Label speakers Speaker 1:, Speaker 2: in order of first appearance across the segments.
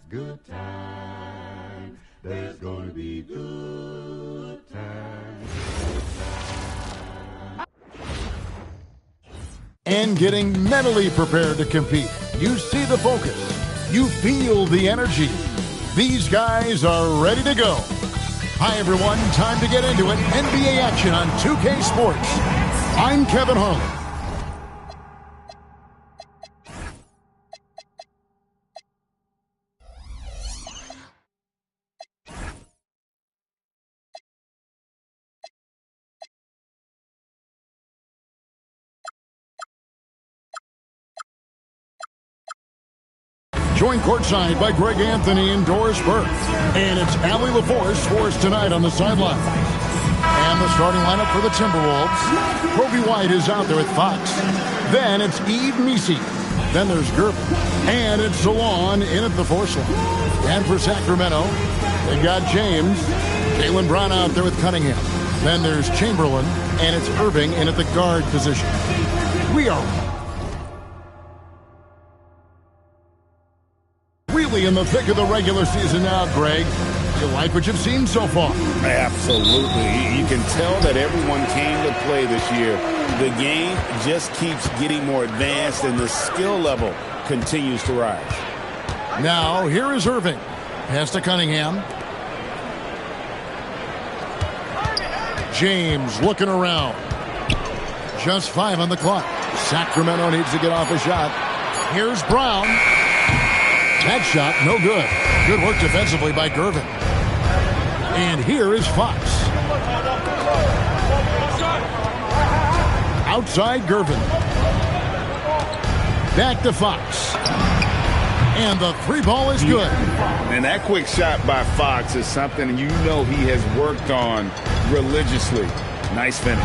Speaker 1: Good time. There's gonna be good times.
Speaker 2: And getting mentally prepared to compete. You see the focus. You feel the energy. These guys are ready to go. Hi, everyone. Time to get into it. NBA action on 2K Sports. I'm Kevin Harlan. Joined courtside by Greg Anthony and Doris Burke. And it's Allie LaForce for us tonight on the sideline. And the starting lineup for the Timberwolves. Kobe White is out there with Fox. Then it's Eve Maxey. Then there's Gervin. And it's Salon in at the force line. And for Sacramento, they've got James. Jaylen Brown out there with Cunningham. Then there's Chamberlain. And it's Irving in at the guard position. We are really in the thick of the regular season now, Greg. You like what you've seen so far?
Speaker 3: Absolutely. You can tell that everyone came to play this year. The game just keeps getting more advanced, and the skill level continues to rise.
Speaker 2: Now, here is Irving. Pass to Cunningham. James looking around. Just 5 on the clock. Sacramento needs to get off a shot. Here's Brown. That shot, no good. Good work defensively by Gervin. And here is Fox. Outside Gervin. Back to Fox. And the three ball is good.
Speaker 3: And that quick shot by Fox is something you know he has worked on religiously. Nice finish.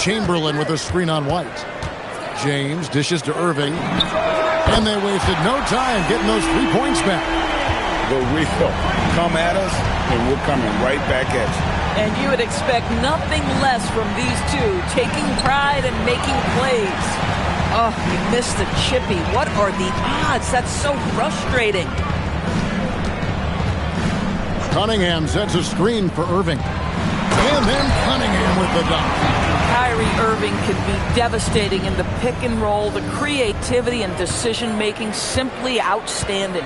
Speaker 2: Chamberlain with a screen on White. James dishes to Irving. And they wasted no time getting those 3 points back.
Speaker 3: The real come at us, and we're coming right back at you.
Speaker 4: And you would expect nothing less from these two, taking pride and making plays. Oh, he missed the chippy. What are the odds? That's so frustrating.
Speaker 2: Cunningham sets a screen for Irving. And then Cunningham with the dunk.
Speaker 4: Kyrie Irving can be devastating in the pick and roll. The creativity and decision-making simply outstanding.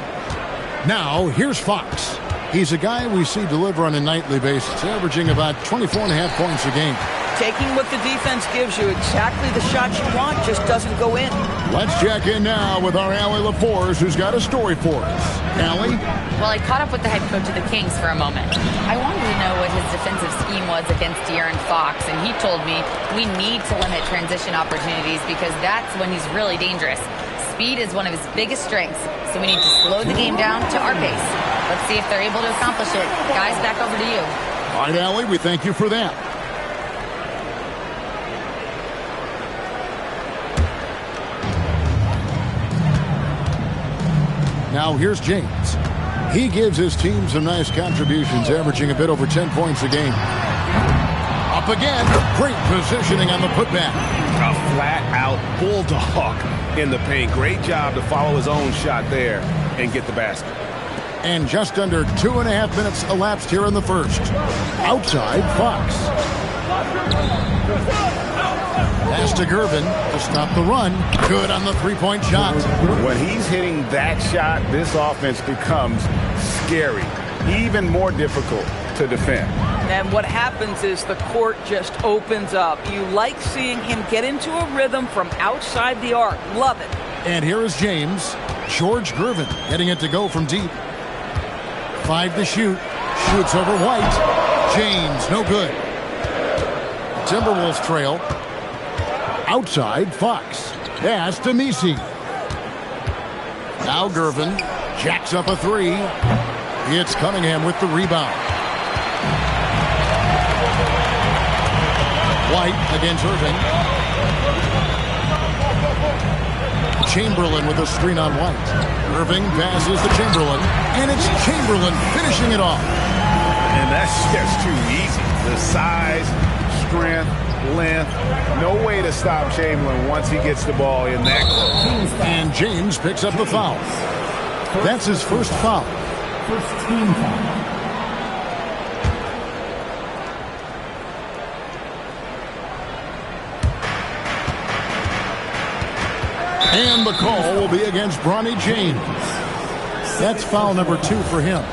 Speaker 2: Now, here's Fox. He's a guy we see deliver on a nightly basis, averaging about 24.5 points a game.
Speaker 4: Taking what the defense gives you, exactly the shot you want, just doesn't go in.
Speaker 2: Let's check in now with our Allie LaForce, who's got a story for us. Allie?
Speaker 5: Well, I caught up with the head coach of the Kings for a moment. I wanted to know what his defensive scheme was against De'Aaron Fox, and he told me we need to limit transition opportunities because that's when he's really dangerous. Speed is one of his biggest strengths, so we need to slow the game down to our pace. Let's see if they're able to accomplish it. Guys, back over to you.
Speaker 2: All right, Allie, we thank you for that. Now here's James. He gives his team some nice contributions, averaging a bit over 10 points a game. Up again. Great positioning on the putback.
Speaker 3: A flat-out bulldog in the paint. Great job to follow his own shot there and get the basket.
Speaker 2: And just under 2.5 minutes elapsed here in the first. Outside, Fox. Pass to Gervin to stop the run. Good on the three-point shot.
Speaker 3: When he's hitting that shot, this offense becomes scary, even more difficult to defend.
Speaker 4: And what happens is the court just opens up. You like seeing him get into a rhythm from outside the arc. Love it.
Speaker 2: And here is James. George Gervin getting it to go from deep. 5 to shoot. Shoots over White. James, no good. Timberwolves trail. Outside, Fox. Pass to Maxey. Now Gervin jacks up a three. It's Cunningham with the rebound. White against Irving. Chamberlain with a screen on White. Irving passes to Chamberlain. And it's Chamberlain finishing it off.
Speaker 3: And that's just too easy. The size, strength, length, no way to stop Chamberlain once he gets the ball in that close.
Speaker 2: And James picks up the foul. That's his first foul.
Speaker 1: First team foul.
Speaker 2: And the call will be against Bronny James. That's foul number 2 for him.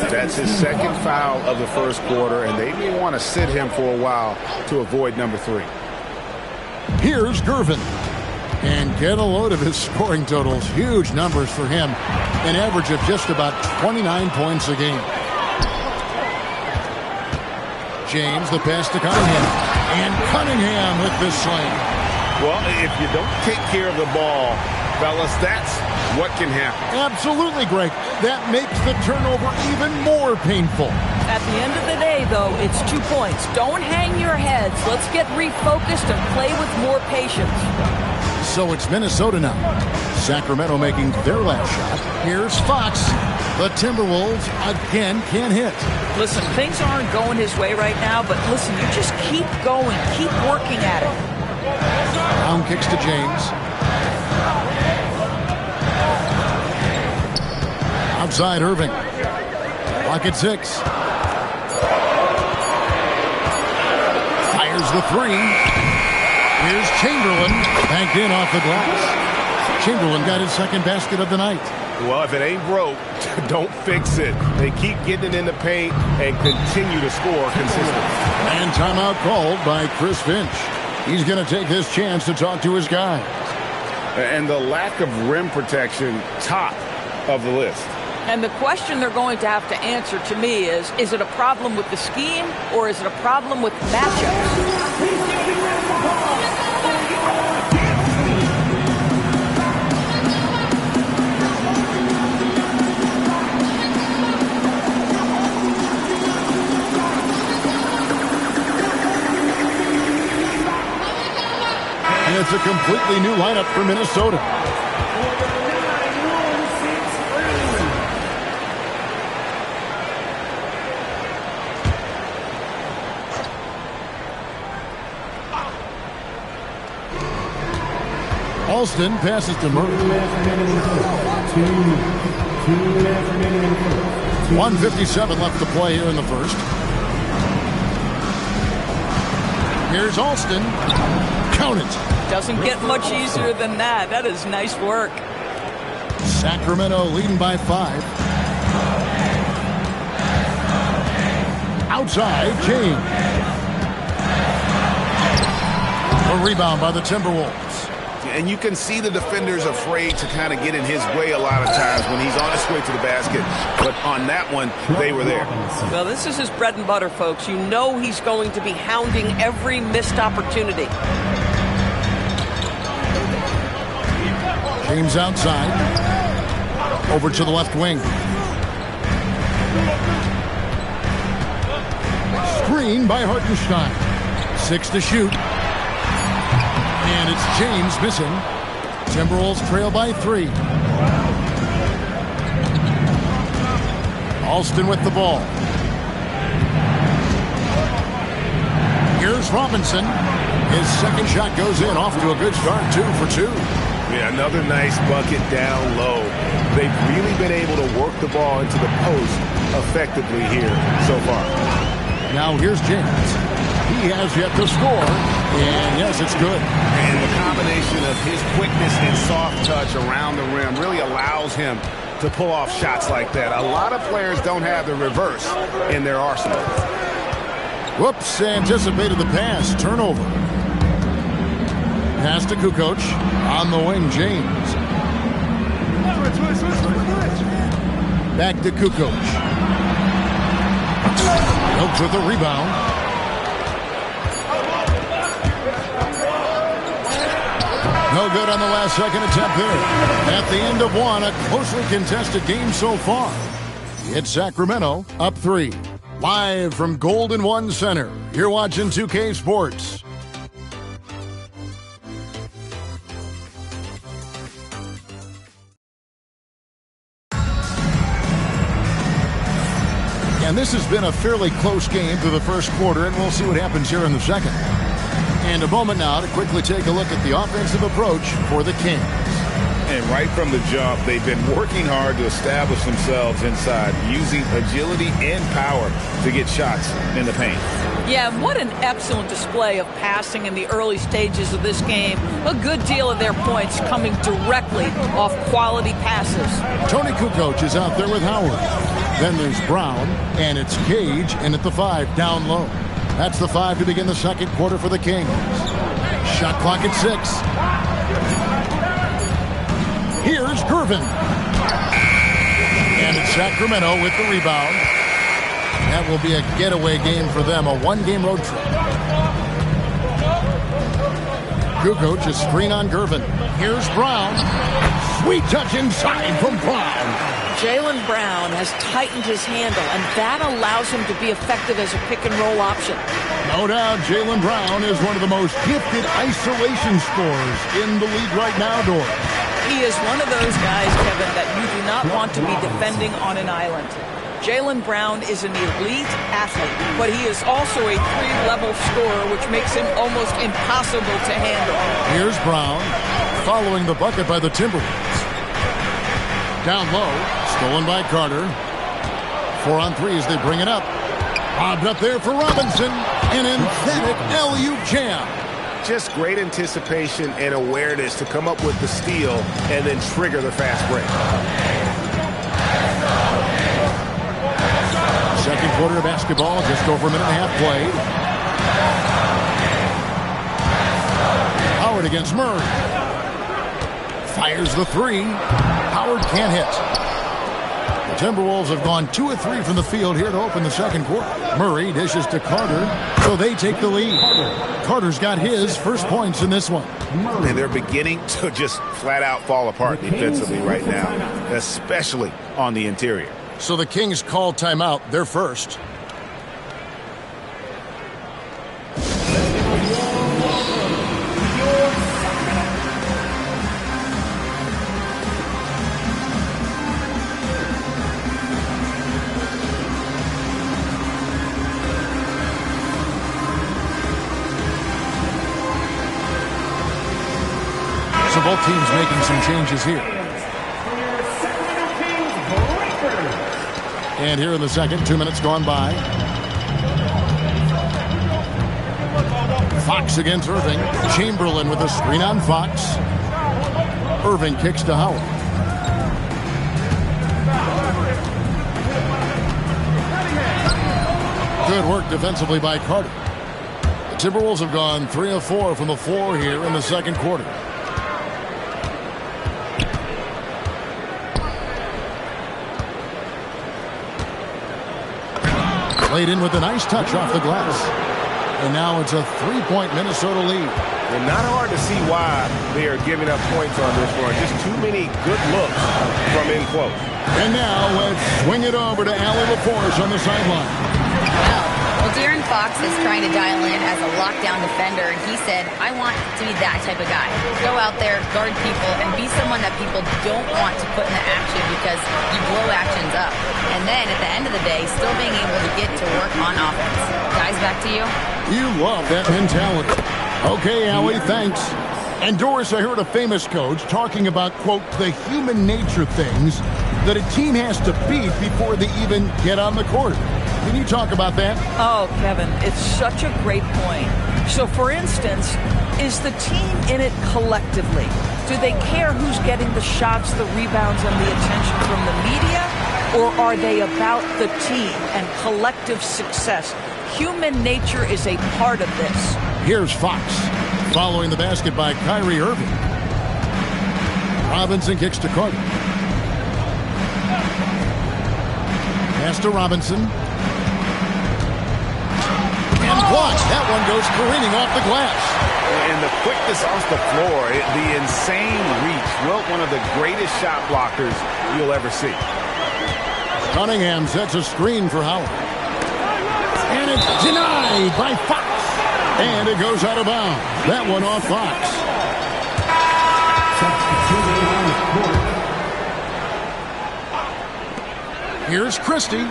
Speaker 3: That's his second foul of the first quarter, and they may want to sit him for a while to avoid number 3.
Speaker 2: Here's Gervin. And get a load of his scoring totals. Huge numbers for him. An average of just about 29 points a game. James, the pass to Cunningham. And Cunningham with the slam.
Speaker 3: Well, if you don't take care of the ball, fellas, that's what can happen.
Speaker 2: Absolutely, Greg. That makes the turnover even more painful.
Speaker 4: At the end of the day, though, it's 2 points. Don't hang your heads. Let's get refocused and play with more patience.
Speaker 2: So it's Minnesota now. Sacramento making their last shot. Here's Fox. The Timberwolves again can't hit.
Speaker 4: Listen, things aren't going his way right now, but listen, you just keep going. Keep working at it.
Speaker 2: Brown kicks to James. Outside Irving. Clock at 6. Fires the 3. Here's Chamberlain. Banked in off the glass. Chamberlain got his second basket of the night.
Speaker 3: Well, if it ain't broke, don't fix it. They keep getting it in the paint and continue to score consistently.
Speaker 2: And timeout called by Chris Finch. He's going to take this chance to talk to his guys.
Speaker 3: And the lack of rim protection, top of the list.
Speaker 4: And the question they're going to have to answer to me is it a problem with the scheme or is it a problem with matchups?
Speaker 2: And it's a completely new lineup for Minnesota. Alston passes to Murray. 1:57 left to play here in the first. Here's Alston. Count it.
Speaker 4: Doesn't get much easier than that. That is nice work.
Speaker 2: Sacramento leading by 5. Outside, James. A rebound by the Timberwolves.
Speaker 3: And you can see the defenders afraid to kind of get in his way a lot of times when he's on his way to the basket. But on that one, they were there.
Speaker 4: Well, this is his bread and butter, folks. You know he's going to be hounding every missed opportunity.
Speaker 2: James outside. Over to the left wing. Screen by Hartenstein. 6 to shoot. And it's James missing. Timberwolves trail by 3. Alston with the ball. Here's Robinson. His second shot goes in, off to a good start, 2 for 2.
Speaker 3: Yeah, another nice bucket down low. They've really been able to work the ball into the post effectively here so far.
Speaker 2: Now here's James. He has yet to score, and yes, it's good.
Speaker 3: And the combination of his quickness and soft touch around the rim really allows him to pull off shots like that. A lot of players don't have the reverse in their arsenal.
Speaker 2: Whoops, anticipated the pass. Turnover. Pass to Kukoc. On the wing, James. Back to Kukoc. Helps with a rebound. No good on the last second attempt there. At the end of one, a closely contested game so far. It's Sacramento up 3. Live from Golden One Center. You're watching 2K Sports. And And this has been a fairly close game through the first quarter, and we'll see what happens here in the second. And a moment now to quickly take a look at the offensive approach for the Kings.
Speaker 3: And right from the jump, they've been working hard to establish themselves inside, using agility and power to get shots in the paint.
Speaker 4: Yeah, what an excellent display of passing in the early stages of this game. A good deal of their points coming directly off quality passes.
Speaker 2: Tony Kukoc is out there with Howard. Then there's Brown, and it's Cage in at the 5 down low. That's the 5 to begin the second quarter for the Kings. Shot clock at 6. Here's Gervin. And it's Sacramento with the rebound. That will be a getaway game for them, a one-game road trip. Kukoc, a screen on Gervin. Here's Brown. Sweet touch inside from Brown.
Speaker 4: Jaylen Brown has tightened his handle, and that allows him to be effective as a pick-and-roll option.
Speaker 2: No doubt, Jaylen Brown is one of the most gifted isolation scorers in the league right now, Doris.
Speaker 4: He is one of those guys, Kevin, that you do not want to be defending on an island. Jaylen Brown is an elite athlete, but he is also a 3-level scorer, which makes him almost impossible to handle.
Speaker 2: Here's Brown, following the bucket by the Timberwolves. Down low, stolen by Carter. 4 on 3 as they bring it up. Bobbed up there for Robinson. An emphatic alley-oop jam.
Speaker 3: Just great anticipation and awareness to come up with the steal and then trigger the fast break.
Speaker 2: Second quarter of basketball, just over a minute and a half played. Howard against Murray. Fires the 3. Howard can't hit. The Timberwolves have gone 2 of 3 from the field here to open the second quarter. Murray dishes to Carter, so they take the lead. Carter's got his first points in this one.
Speaker 3: And they're beginning to just flat out fall apart defensively right now, especially on the interior.
Speaker 2: So the Kings call timeout, their first. So both teams making some changes here. And here in the second, 2 minutes gone by. Fox against Irving. Chamberlain with a screen on Fox. Irving kicks to Howard. Good work defensively by Carter. The Timberwolves have gone 3 of 4 from the floor here in the second quarter. Laid in with a nice touch off the glass. And now it's a 3-point Minnesota lead.
Speaker 3: And not hard to see why they are giving up points on this one. Just too many good looks from in close.
Speaker 2: And now let's swing it over to Allie LaForce on the sideline.
Speaker 5: Well, De'Aaron Fox is trying to dial in as a lockdown defender, and he said, I want to be that type of guy. Go out there, guard people, and be someone that people don't want to put in the action because you blow actions up. And then at the end of the day, still being able to get to work on offense. Guys, back to you.
Speaker 2: You love that mentality. Okay, Allie, thanks. And Doris, I heard a famous coach talking about, quote, the human nature things that a team has to beat before they even get on the court. Can you talk about that?
Speaker 4: Oh, Kevin, it's such a great point. So, for instance, is the team in it collectively? Do they care who's getting the shots, the rebounds, and the attention from the media? Or are they about the team and collective success? Human nature is a part of this.
Speaker 2: Here's Fox, following the basket by Kyrie Irving. Robinson kicks to Carter. Pass to Robinson. And blocked. That one goes careening off the glass.
Speaker 3: And the quickness off the floor, the insane reach. Well, one of the greatest shot blockers you'll ever see.
Speaker 2: Cunningham sets a screen for Howard. And it's denied by Fox. And it goes out of bounds. That one off Fox. Here's Christie.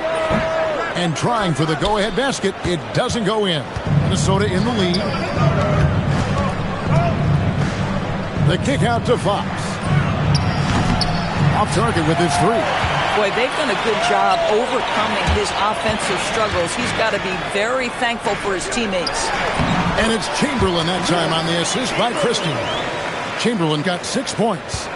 Speaker 2: And trying for the go-ahead basket. It doesn't go in. Minnesota in the lead. The kick out to Fox. Off target with his three.
Speaker 4: Boy, they've done a good job overcoming his offensive struggles. He's got to be very thankful for his teammates.
Speaker 2: And it's Chamberlain that time on the assist by Christie. Chamberlain got 6 points.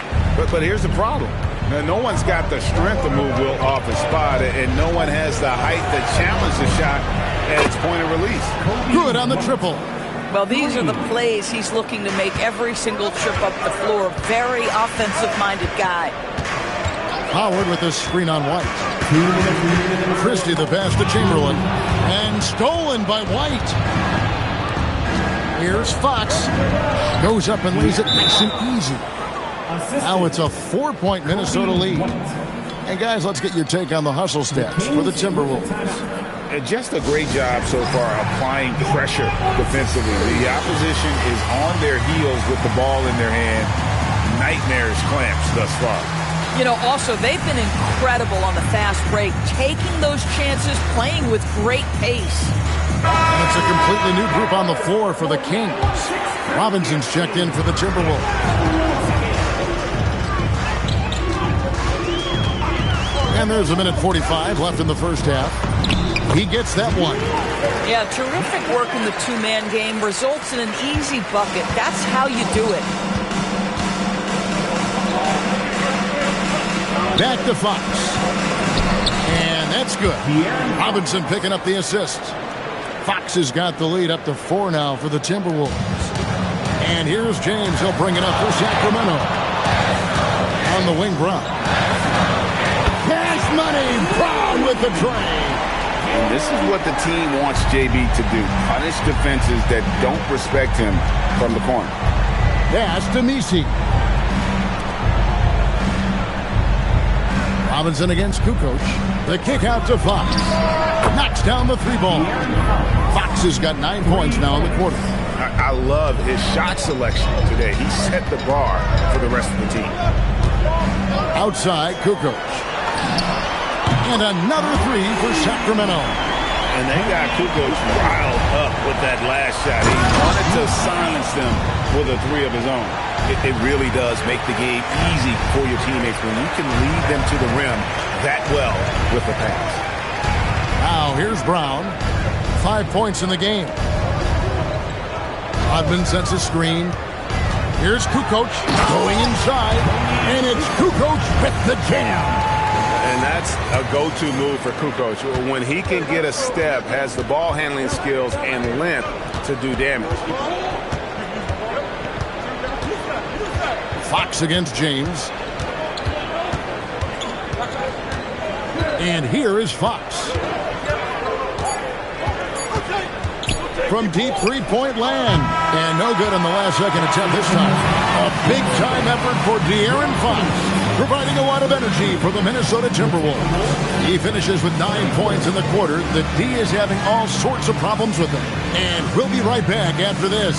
Speaker 3: But here's the problem. Now, no one's got the strength to move Wilt off his spot, and no one has the height to challenge the shot at its point of release.
Speaker 2: Good on the triple.
Speaker 4: Well, these are the plays he's looking to make every single trip up the floor. Very offensive-minded guy.
Speaker 2: Howard with a screen on White. Christie the pass to Chamberlain. And stolen by White. Here's Fox. Goes up and lays it nice and easy. Now it's a 4-point Minnesota lead. And guys, let's get your take on the hustle stats for the Timberwolves.
Speaker 3: Just a great job so far applying pressure defensively. The opposition is on their heels with the ball in their hand. Nightmares clamps thus far.
Speaker 4: You know, also, they've been incredible on the fast break, taking those chances, playing with great pace.
Speaker 2: And it's a completely new group on the floor for the Kings. Robinson's checked in for the Timberwolves. And there's a minute 45 left in the first half. He gets that one.
Speaker 4: Yeah, terrific work in the two-man game. Results in an easy bucket. That's how you do it.
Speaker 2: Back to Fox. And that's good. Robinson picking up the assist. Fox has got the lead up to 4 now for the Timberwolves. And here's James. He'll bring it up for Sacramento. On the wing, Brown. Cash money. Brown with the tray.
Speaker 3: And this is what the team wants JB to do. Punish defenses that don't respect him from the corner.
Speaker 2: Pass to Maxey. Robinson against Kukoc. The kick out to Fox. Knocks down the three ball. Fox has got 9 points now in the quarter.
Speaker 3: I love his shot selection today. He set the bar for the rest of the team.
Speaker 2: Outside, Kukoc. And another three for Sacramento.
Speaker 3: And they got Kukoc riled up with that last shot. He wanted to silence them with a three of his own. It really does make the game easy for your teammates when you can lead them to the rim that well with the pass.
Speaker 2: Now here's Brown. 5 points in the game. Rodman sets a screen. Here's Kukoc going inside. And it's Kukoc with the jam.
Speaker 3: And that's a go-to move for Kukoc. When he can get a step, has the ball handling skills and length to do damage.
Speaker 2: Fox against James. And here is Fox. From deep three-point land. And no good on the last second attempt this time. A big-time effort for De'Aaron Fox, providing a lot of energy for the Minnesota Timberwolves. He finishes with 9 points in the quarter. The D is having all sorts of problems with him. And we'll be right back after this.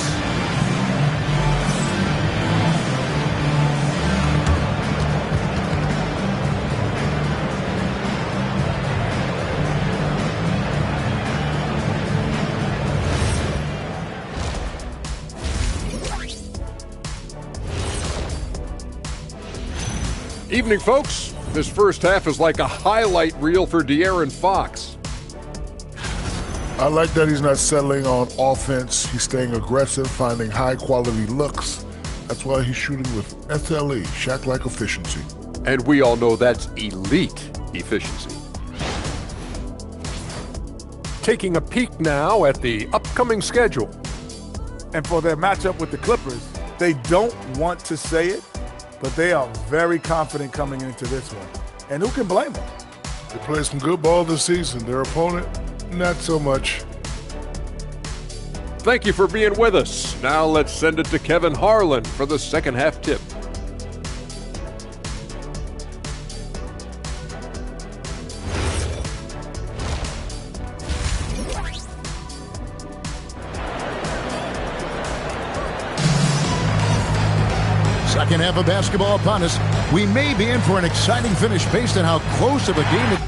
Speaker 6: Evening, folks. This first half is like a highlight reel for De'Aaron Fox.
Speaker 7: I like that he's not settling on offense. He's staying aggressive, finding high-quality looks. That's why he's shooting with SLE, Shaq-like efficiency.
Speaker 6: And we all know that's elite efficiency. Taking a peek now at the upcoming schedule.
Speaker 8: And for their matchup with the Clippers, they don't want to say it, but they are very confident coming into this one. And who can blame them?
Speaker 7: They played some good ball this season. Their opponent, not so much.
Speaker 6: Thank you for being with us. Now let's send it to Kevin Harlan for the second half tip.
Speaker 2: Second half of basketball upon us. We may be in for an exciting finish based on how close of a game it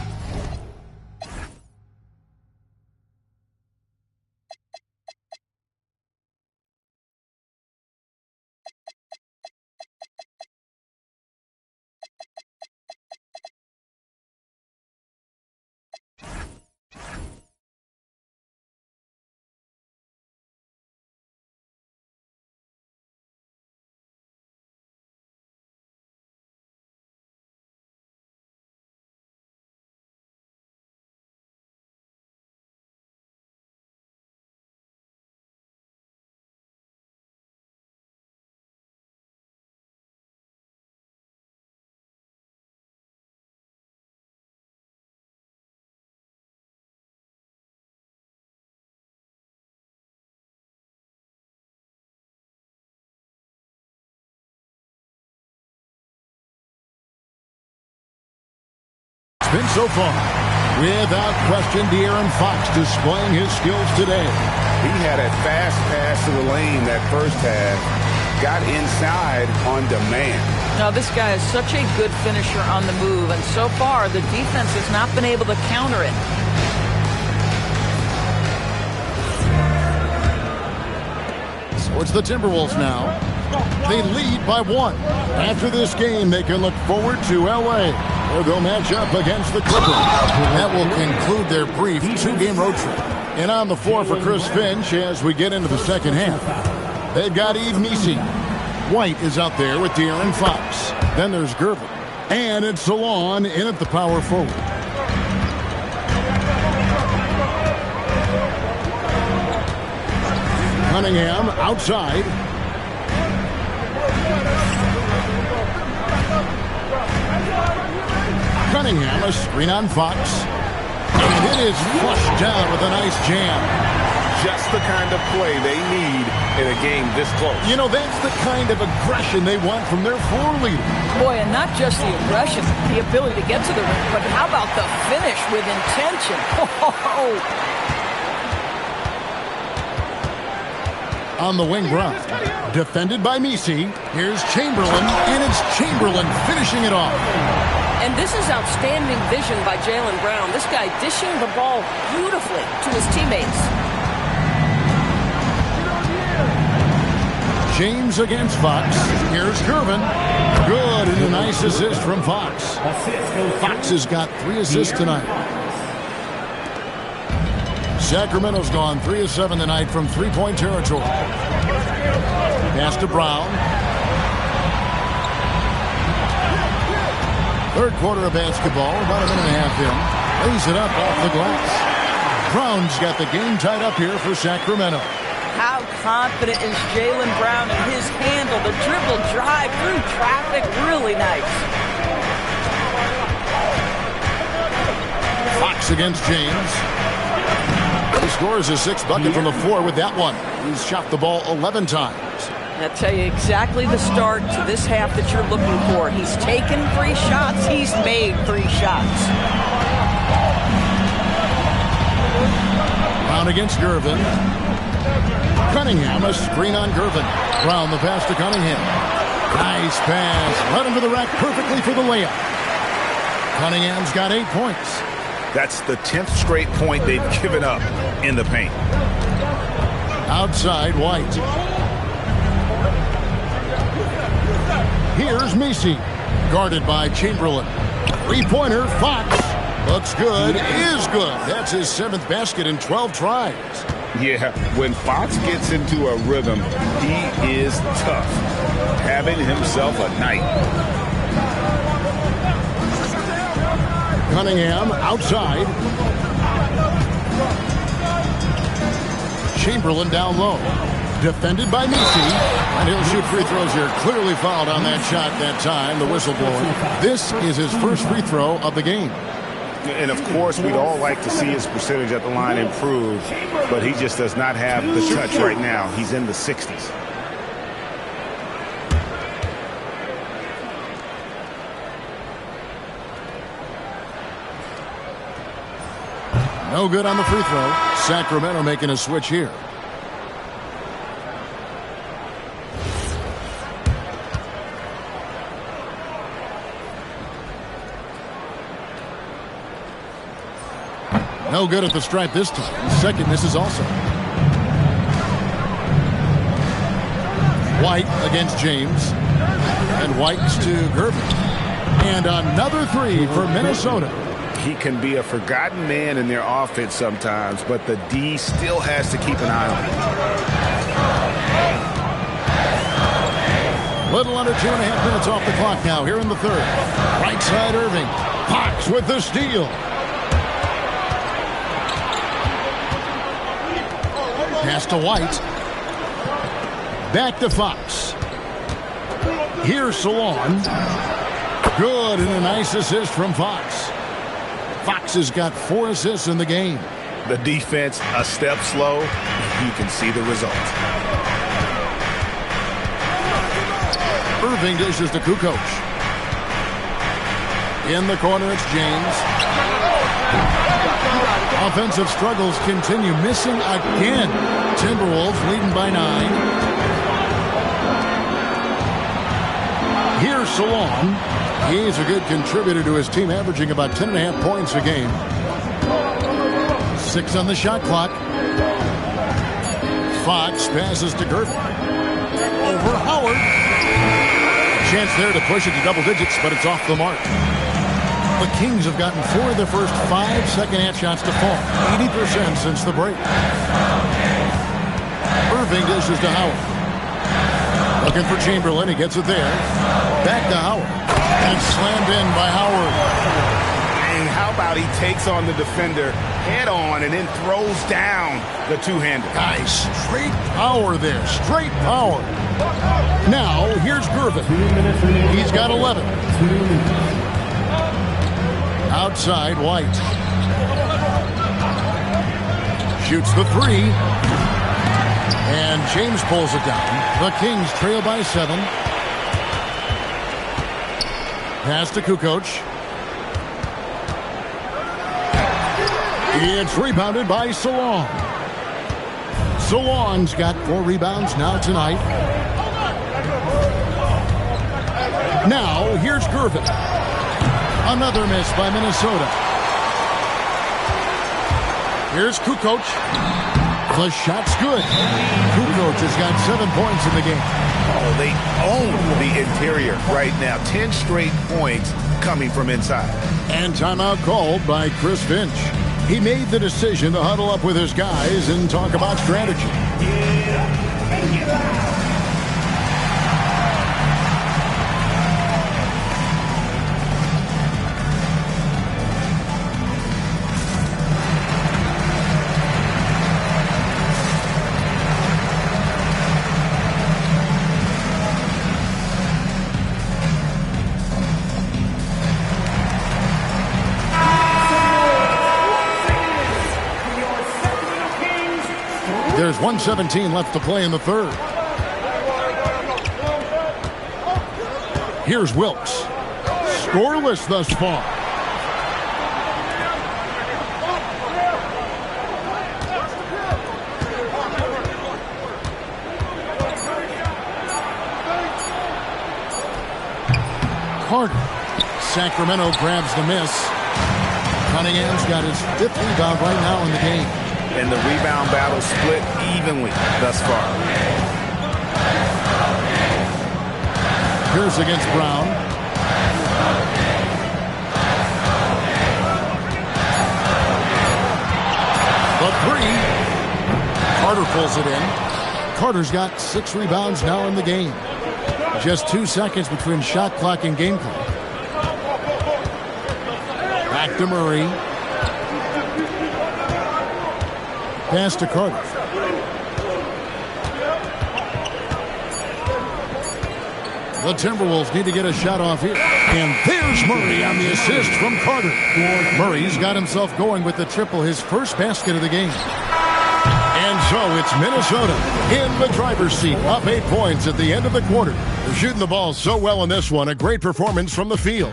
Speaker 2: been so far. Without question, De'Aaron Fox displaying his skills today.
Speaker 3: He had a fast pass to the lane that first half. Got inside on demand.
Speaker 4: Now, this guy is such a good finisher on the move, and so far, the defense has not been able to counter it.
Speaker 2: So it's the Timberwolves now. They lead by 1. After this game, they can look forward to L.A., where they'll match up against the Clippers. That will conclude their brief 2-game road trip. And on the floor for Chris Finch as we get into the second half. They've got Maxey. White is out there with De'Aaron Fox. Then there's Gervin. And it's Salon in at the power forward. Cunningham outside. Cunningham, a screen on Fox. And it is flushed down with a nice jam.
Speaker 3: Just the kind of play they need in a game this close.
Speaker 2: You know, that's the kind of aggression they want from their floor leader.
Speaker 4: Boy, and not just the aggression, the ability to get to the rim, but how about the finish with intention?
Speaker 2: On the wing, Brown. Defended by Maxey. Here's Chamberlain, and it's Chamberlain finishing it off.
Speaker 9: And this is outstanding vision by Jaylen Brown. This guy dishing the ball beautifully to his teammates.
Speaker 2: James against Fox. Here's Gervin. Good, and a nice assist from Fox. Fox has got 3 assists tonight. Sacramento's gone 3 of 7 tonight from three-point territory. Pass to Brown. Third quarter of basketball, about a minute and a half in. Lays it up off the glass. Brown's got the game tied up here for Sacramento.
Speaker 4: How confident is Jaylen Brown in his handle? The dribble drive through traffic, really nice.
Speaker 2: Fox against James. He scores his 6th bucket from the floor with that one. He's shot the ball 11 times.
Speaker 4: I'll tell you exactly the start to this half that you're looking for. He's taken 3 shots. He's made 3 shots.
Speaker 2: Brown against Gervin. Cunningham, a screen on Gervin. Brown, the pass to Cunningham. Nice pass. Right under the rack perfectly for the layup. Cunningham's got 8 points.
Speaker 3: That's the 10th straight point they've given up in the paint.
Speaker 2: Outside, White. Here's Maxey. Guarded by Chamberlain. 3-pointer, Fox. Looks good, is good. That's his 7th basket in 12 tries.
Speaker 3: Yeah, when Fox gets into a rhythm, he is tough. Having himself a night.
Speaker 2: Cunningham outside. Chamberlain down low. Defended by Maxey. And he'll shoot free throws here. Clearly fouled on that shot that time, the whistle blowing. This is his first free throw of the game.
Speaker 3: And, of course, we'd all like to see his percentage at the line improve, but he just does not have the touch right now. He's in the 60s.
Speaker 2: No good on the free throw. Sacramento making a switch here. No good at the stripe this time. Second misses also. White against James. And White's to Gervin. And another 3 for Minnesota.
Speaker 3: He can be a forgotten man in their offense sometimes, but the D still has to keep an eye on him.
Speaker 2: Little under 2.5 minutes off the clock now here in the third. Right side Irving. Fox with the steal. Pass to White. Back to Fox. Here's Salon. Good, and a nice assist from Fox. Fox has got 4 assists in the game.
Speaker 3: The defense a step slow. You can see the result.
Speaker 2: Irving dishes to Kukoc. In the corner, it's James. Offensive struggles continue, missing again. Timberwolves leading by 9. Here's Salon. He's a good contributor to his team, averaging about 10.5 points a game. 6 on the shot clock. Fox passes to Gervin. Over Howard. Chance there to push it to double digits, but it's off the mark. The Kings have gotten 4 of their first 5 second-half shots to fall. 80% since the break. Irving dishes to Howard. Looking for Chamberlain. He gets it there. Back to Howard. And slammed in by Howard.
Speaker 3: And how about he takes on the defender head on and then throws down the two-hander.
Speaker 2: Guys, straight power there. Straight power. Now, here's Gervin. He's got 11. Outside, White. Shoots the 3. And James pulls it down. The Kings trail by 7. Pass to Kukoc. It's rebounded by Salon. Salon's got 4 rebounds now tonight. Now, here's Gervin. Another miss by Minnesota. Here's Kukoc. The shot's good. Kukoc has got 7 points in the game.
Speaker 3: Oh, they own the interior right now. 10 straight points coming from inside.
Speaker 2: And timeout called by Chris Finch. He made the decision to huddle up with his guys and talk about strategy. There's 1:17 left to play in the third. Here's Wilkes. Scoreless thus far. Carter. Sacramento grabs the miss. Cunningham's got his 5th rebound right now in the game.
Speaker 3: And the rebound battle split evenly thus far.
Speaker 2: Here's against Brown. The 3. Carter pulls it in. Carter's got 6 rebounds now in the game. Just 2 seconds between shot clock and game clock. Back to Murray. Pass to Carter. The Timberwolves need to get a shot off here. And there's Murray on the assist from Carter. Murray's got himself going with the triple, his first basket of the game. And so it's Minnesota in the driver's seat, up 8 points at the end of the quarter. They're shooting the ball so well in this one. A great performance from the field.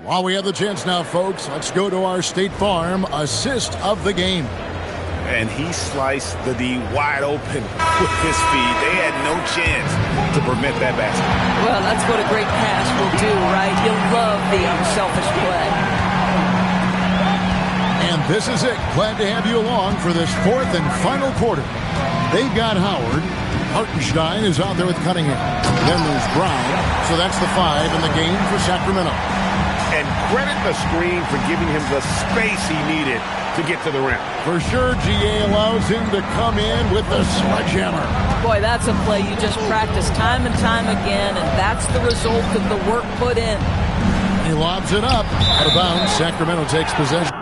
Speaker 2: While we have the chance now, folks, let's go to our State Farm assist of the game.
Speaker 3: And he sliced the D wide open with his feet. They had no chance to prevent that basket.
Speaker 4: Well, that's what a great pass will do, right? You'll love the unselfish play.
Speaker 2: And this is it. Glad to have you along for this 4th and final quarter. They've got Howard. Hartenstein is out there with Cunningham. Then there's Brown. So that's the 5 in the game for Sacramento.
Speaker 3: And credit the screen for giving him the space he needed to get to the rim.
Speaker 2: For sure, GA allows him to come in with the sledgehammer.
Speaker 4: Boy, that's a play you just practice time and time again, and that's the result of the work put in.
Speaker 2: He lobs it up. Out of bounds, Sacramento takes possession.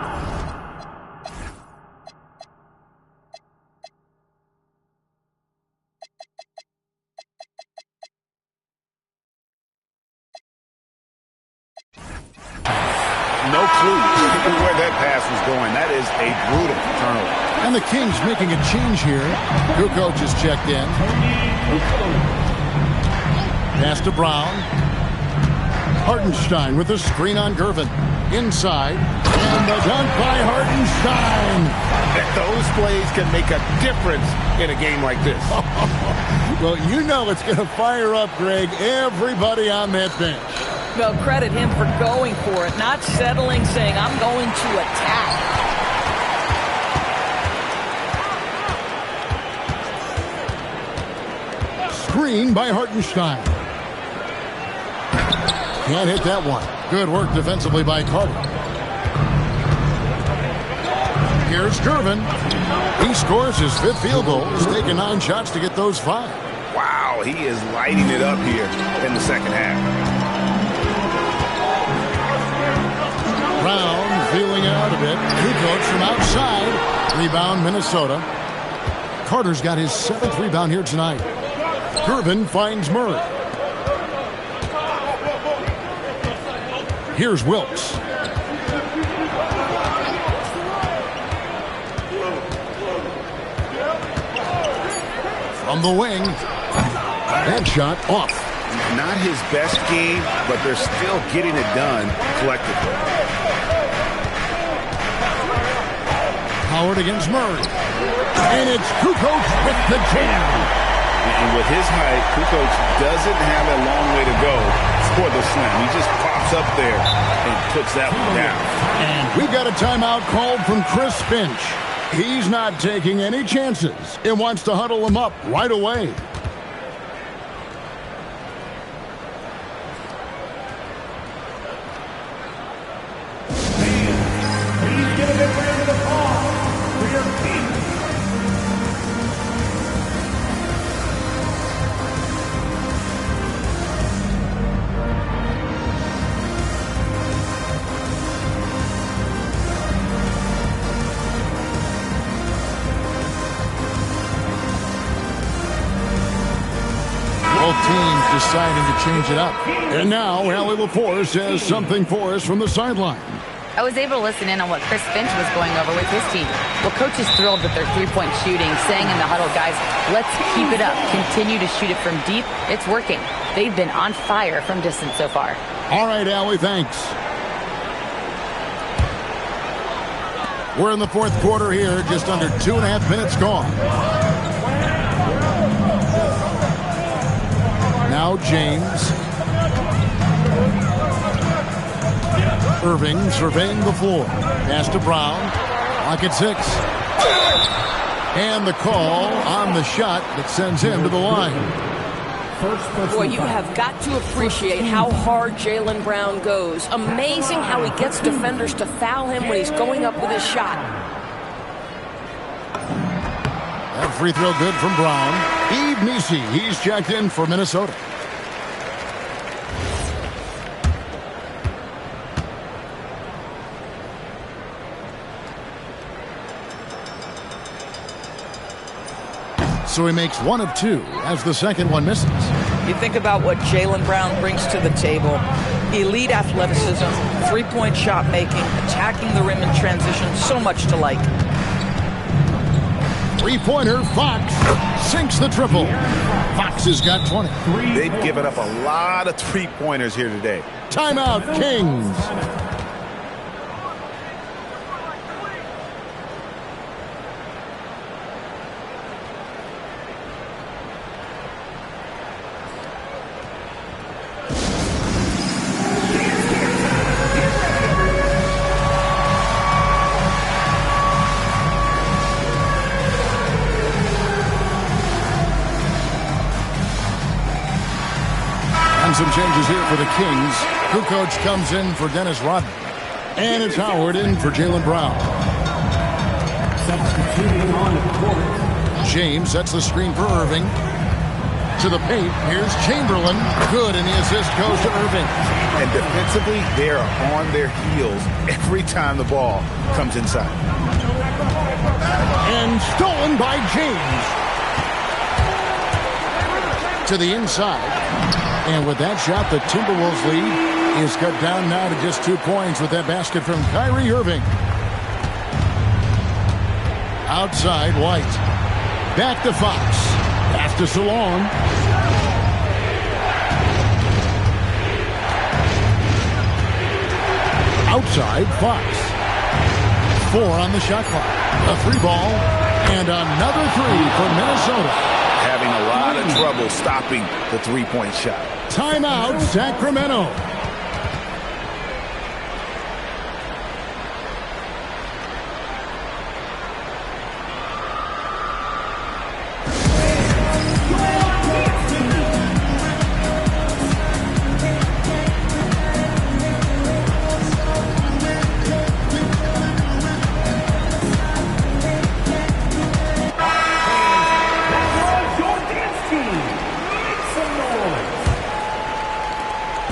Speaker 3: No clue where that pass was going. That is a brutal turnover.
Speaker 2: And the Kings making a change here. Kukoc is checked in. Pass to Brown. Hartenstein with the screen on Gervin. Inside, and the dunk by Hartenstein.
Speaker 3: Those plays can make a difference in a game like this.
Speaker 2: Well, you know it's going to fire up, Greg, everybody on that bench.
Speaker 4: Well, credit him for going for it, not settling, saying, I'm going to attack.
Speaker 2: Screen by Hartenstein. Can't hit that one. Good work defensively by Carter. Here's Gervin. He scores his 5th field goal. He's taken 9 shots to get those 5.
Speaker 3: Wow, he is lighting it up here in the second half.
Speaker 2: Brown feeling it out a bit. Kukoc from outside. Rebound, Minnesota. Carter's got his 7th rebound here tonight. Gervin finds Murray. Here's Wilkes. From the wing. That shot off.
Speaker 3: Not his best game, but they're still getting it done collectively.
Speaker 2: Howard against Murray. And it's Kukoc with the jam.
Speaker 3: And with his height, Kukoc doesn't have a long way to go for the slam. He just pops up there and puts that one down.
Speaker 2: And we've got a timeout called from Chris Finch. He's not taking any chances and wants to huddle him up right away.
Speaker 1: Please get a big round of applause for your team.
Speaker 2: Both teams deciding to change it up. And now, Allie LaForce has something for us from the sideline.
Speaker 5: I was able to listen in on what Chris Finch was going over with his team. Well, coach is thrilled with their three-point shooting, saying in the huddle, guys, let's keep it up. Continue to shoot it from deep. It's working. They've been on fire from distance so far.
Speaker 2: All right, Allie, thanks. We're in the 4th quarter here, just under 2.5 minutes gone. Now James. Irving surveying the floor. Pass to Brown. Clock at 6. And the call on the shot that sends him to the line.
Speaker 9: Boy, you have got to appreciate how hard Jaylen Brown goes. Amazing how he gets defenders to foul him when he's going up with his shot.
Speaker 2: That free throw good from Brown. Yves Maxey, he's checked in for Minnesota. So he makes 1 of 2 as the second one misses.
Speaker 4: You think about what Jaylen Brown brings to the table. Elite athleticism, 3-point shot making, attacking the rim in transition, so much to like.
Speaker 2: 3-pointer, Fox sinks the triple. Fox has got 20.
Speaker 3: They've given up a lot of 3-pointers here today.
Speaker 2: Timeout, Kings. Some changes here for the Kings. Kukoc comes in for Dennis Rodman. And it's Howard in for Jaylen Brown.
Speaker 1: Substituting on the court.
Speaker 2: James sets the screen for Irving. To the paint, here's Chamberlain. Good, and the assist goes to Irving.
Speaker 3: And defensively, they are on their heels every time the ball comes inside.
Speaker 2: And stolen by James. To the inside. And with that shot, the Timberwolves lead is cut down now to just 2 points with that basket from Kyrie Irving. Outside, White. Back to Fox. Pass to Salon. Outside, Fox. 4 on the shot clock. A 3-ball, and another 3 for Minnesota.
Speaker 3: Having a lot of trouble stopping the three-point shot.
Speaker 2: Timeout, Sacramento.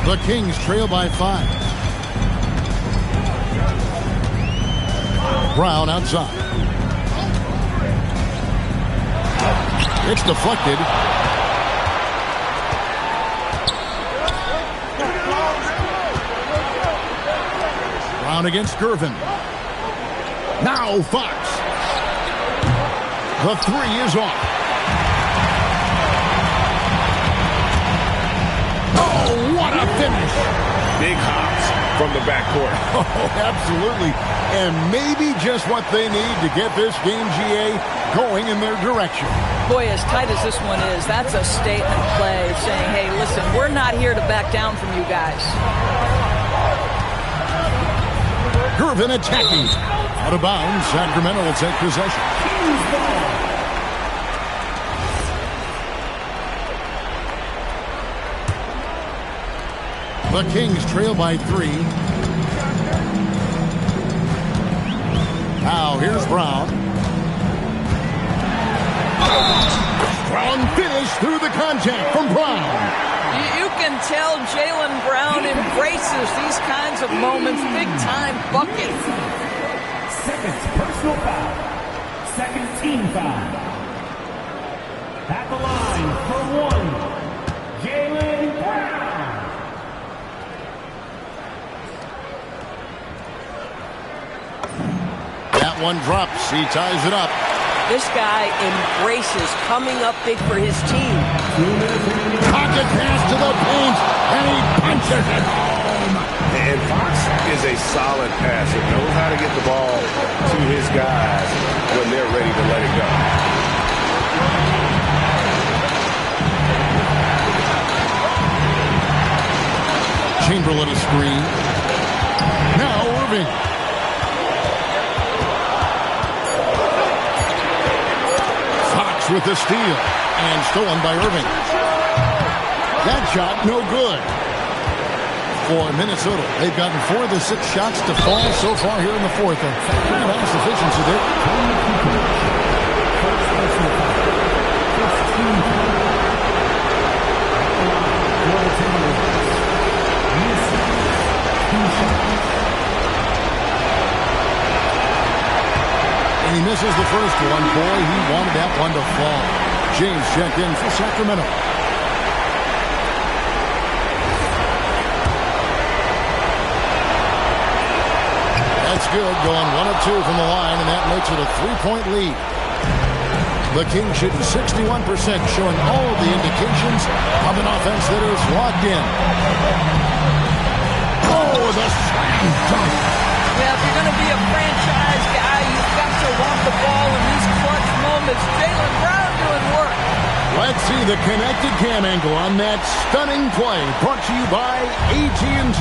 Speaker 2: The Kings trail by 5. Brown outside. It's deflected. Brown against Gervin. Now Fox. The 3 is off. What a finish.
Speaker 3: Big hops from the backcourt.
Speaker 2: Oh, absolutely. And maybe just what they need to get this game, GA, going in their direction.
Speaker 4: Boy, as tight as this one is, that's a statement play saying, hey, listen, we're not here to back down from you guys.
Speaker 2: Gervin attacking. Out of bounds, Sacramento will take possession. The Kings trail by 3. Now here's Brown. Strong finish through the contact from Brown.
Speaker 4: You can tell Jaylen Brown embraces these kinds of moments. Big-time bucket.
Speaker 1: Second personal foul. Second team foul. At the line for 1, Jaylen Brown.
Speaker 2: That one drops. He ties it up.
Speaker 9: This guy embraces coming up big for his team.
Speaker 2: Pocket pass to the paint, and he punches it home.
Speaker 3: And Fox is a solid passer. Knows how to get the ball to his guys when they're ready to let it go.
Speaker 2: Chamberlain a screen. Now Irving. Fox with the steal. And stolen by Irving. That shot no good. For Minnesota, they've gotten 4 of the 6 shots to fall so far here in the 4th. And pretty nice efficiency there. And he misses the first one. Boy, he wanted that one to fall. James checked in for Sacramento. That's good, going 1 of 2 from the line, and that makes it a 3-point lead. The Kings shooting 61%, showing all of the indications of an offense that is locked in. Oh, the slam dunk.
Speaker 4: Yeah, if you're going to be a franchise guy, you've got to want the ball in these clutch moments. Jaylen Brown doing work.
Speaker 2: Let's see the connected cam angle on that stunning play, brought to you by AT&T.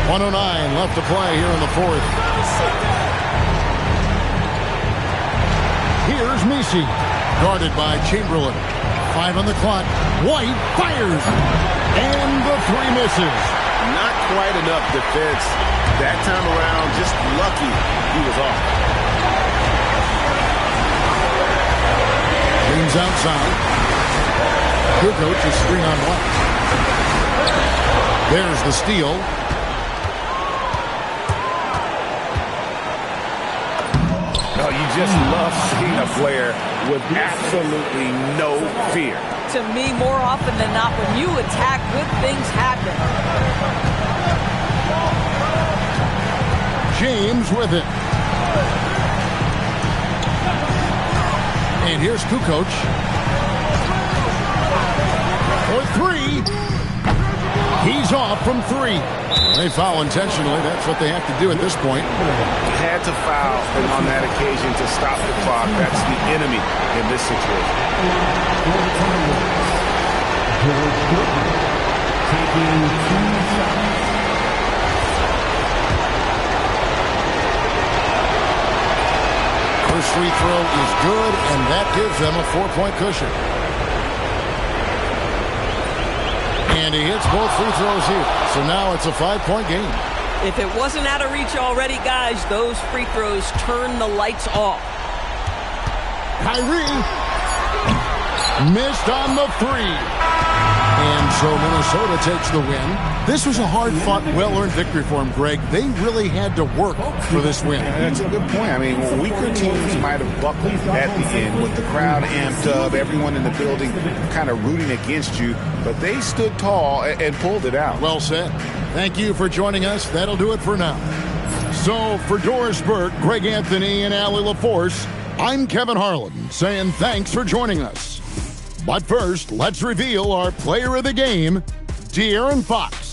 Speaker 2: .109 left to play here in the 4th. Here's Maxey, guarded by Chamberlain. 5 on the clock. White fires, and the 3 misses.
Speaker 3: Not quite enough defense that time around. Just lucky he was off.
Speaker 2: James outside. Good coach is screen on White. There's the steal.
Speaker 3: Oh, you just love seeing a player with absolutely no fear.
Speaker 4: To me, more often than not, when you attack, good things happen.
Speaker 2: James with it. And here's Kukoc. For 3. from three. They foul intentionally. That's what they have to do at this point.
Speaker 3: Had to foul, and on that occasion to stop the clock. That's the enemy in this situation.
Speaker 1: Taking 2 shots.
Speaker 2: First free throw is good, and that gives them a 4-point cushion. And he hits both free throws here. So now it's a 5-point game.
Speaker 9: If it wasn't out of reach already, guys, those free throws turn the lights off.
Speaker 2: Kyrie missed on the three. And so Minnesota takes the win. This was a hard-fought, well-earned victory for them, Greg. They really had to work for this win.
Speaker 3: That's a good point. I mean, weaker teams might have buckled at the end with the crowd amped up, everyone in the building kind of rooting against you, but they stood tall and pulled it out.
Speaker 2: Well said. Thank you for joining us. That'll do it for now. So for Doris Burke, Greg Anthony, and Allie LaForce, I'm Kevin Harlan saying thanks for joining us. But first, let's reveal our player of the game, De'Aaron Fox.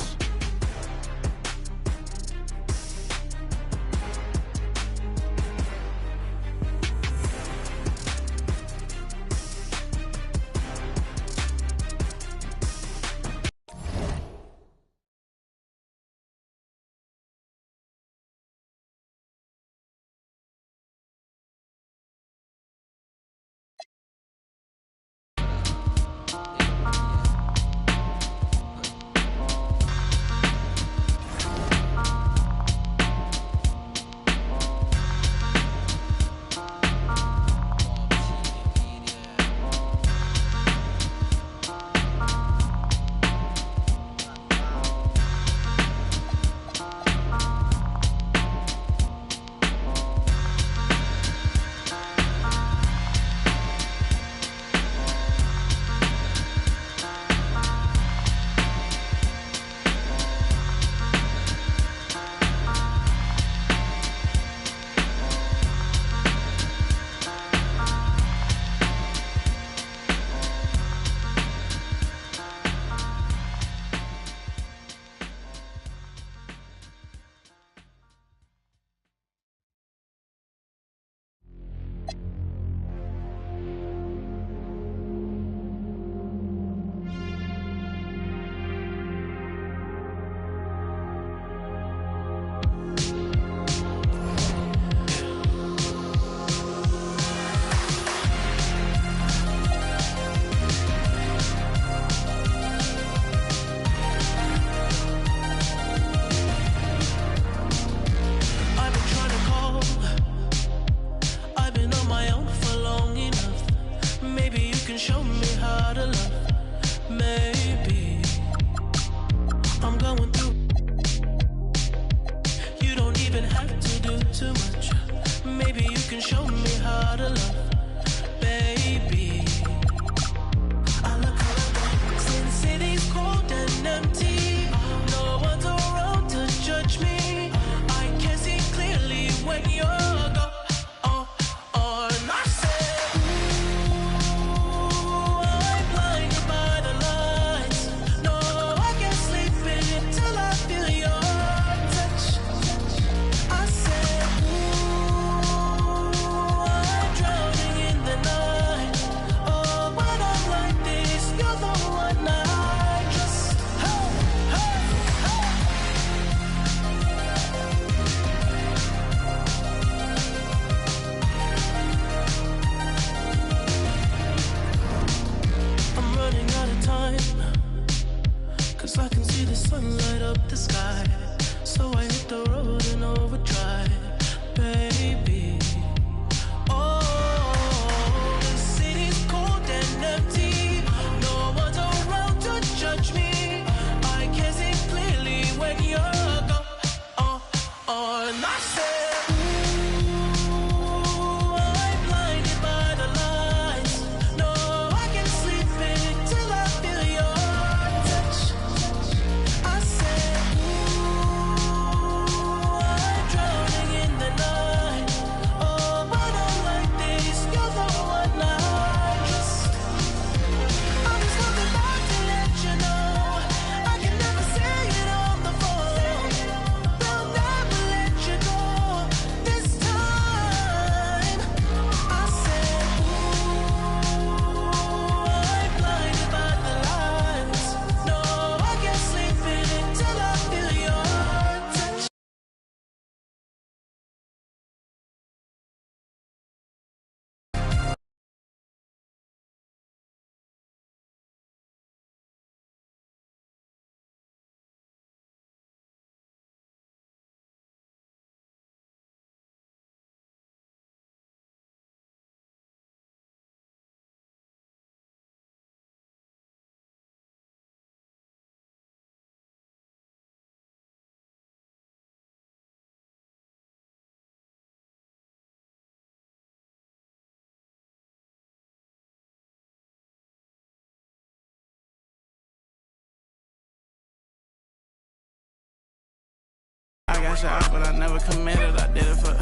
Speaker 10: cash out, but I never committed. I did it for,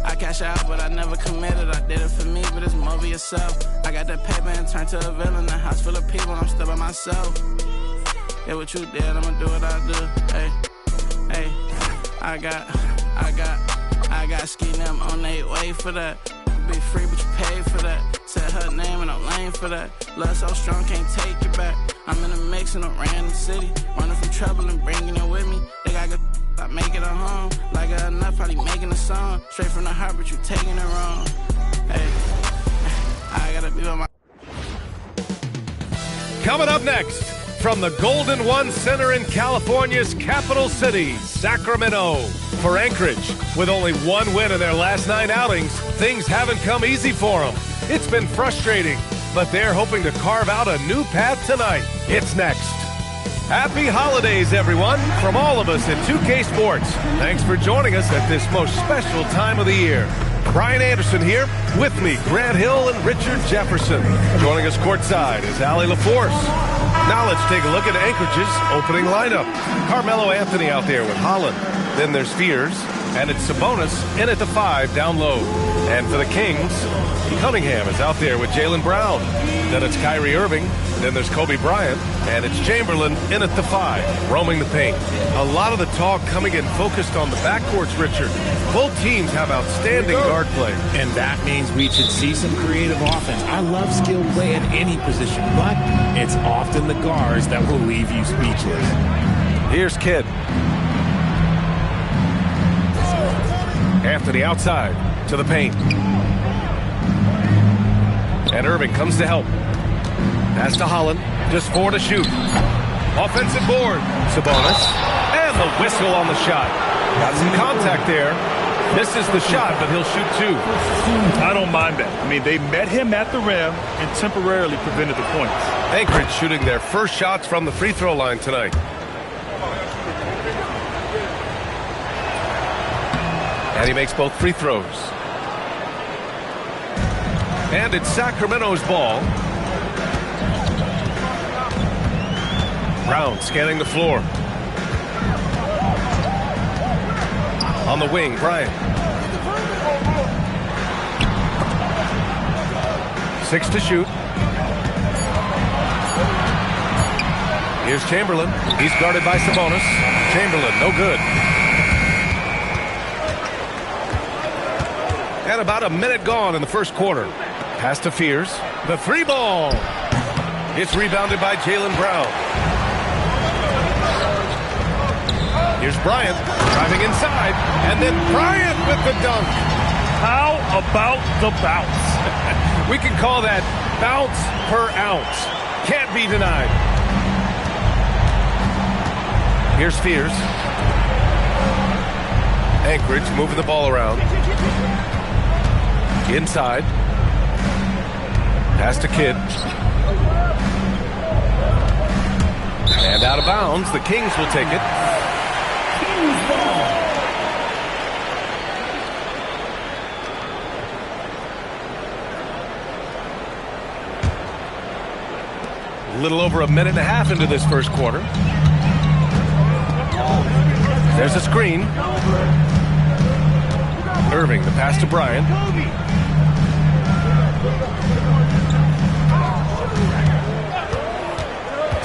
Speaker 10: I cash out, but I never committed. I did it for me, but it's more for yourself. I got that paper and turned to a villain. A house full of people, I'm still by myself. Yeah, what you did, I'ma do what I do. Hey, I got ski them on their way for that. Be free, but you pay for that. Said her name and I'm lame for that. Love so strong, can't take it back. I'm in a mix in a random city, running from trouble and bringing it with me. They got good, I make it a home. Like enough, probably making a song. Straight from the heart, but you taking it wrong. Hey, I gotta be with my.
Speaker 11: Coming up next, from the Golden One Center in California's capital city, Sacramento. For Anchorage, with only one win in their last 9 outings, things haven't come easy for them. It's been frustrating, but they're hoping to carve out a new path tonight. It's next. Happy holidays, everyone, from all of us at 2K Sports. Thanks for joining us at this most special time of the year. Brian Anderson here, with me, Grant Hill and Richard Jefferson. Joining us courtside is Allie LaForce. Now let's take a look at Anchorage's opening lineup. Carmelo Anthony out there with Holland. Then there's Fears, and it's Sabonis in at the 5 down low. And for the Kings, Cunningham is out there with Jaylen Brown. Then it's Kyrie Irving. Then there's Kobe Bryant, and it's Chamberlain in at the 5, roaming the paint. A lot of the talk coming in focused on the backcourts, Richard. Both teams have outstanding guard play.
Speaker 12: And that means we should see some creative offense. I love skilled play at any position, but it's often the guards that will leave you speechless.
Speaker 11: Here's Kidd. Anthony outside to the paint. And Irving comes to help. Pass to Holland. Just 4 to shoot. Offensive board. Sabonis. And the whistle on the shot. Got some contact there. Misses the shot, but he'll shoot 2.
Speaker 13: I don't mind that. I mean, they met him at the rim and temporarily prevented the points.
Speaker 11: Anchorage shooting their first shots from the free throw line tonight. And he makes both free throws. And it's Sacramento's ball. Brown scanning the floor. On the wing, Bryant. 6 to shoot. Here's Chamberlain. He's guarded by Sabonis. Chamberlain, no good. And about a minute gone in the first quarter. Pass to Fears. The 3 ball. It's rebounded by Jaylen Brown. Here's Bryant driving inside. And then Bryant with the dunk.
Speaker 13: How about the bounce?
Speaker 11: We can call that bounce per ounce. Can't be denied. Here's Fears. Anchorage moving the ball around. Inside. Pass to Kidd. And out of bounds. The Kings will take it. Kings ball. A little over a minute and a half into this first quarter. There's a screen. Irving, the pass to Bryant.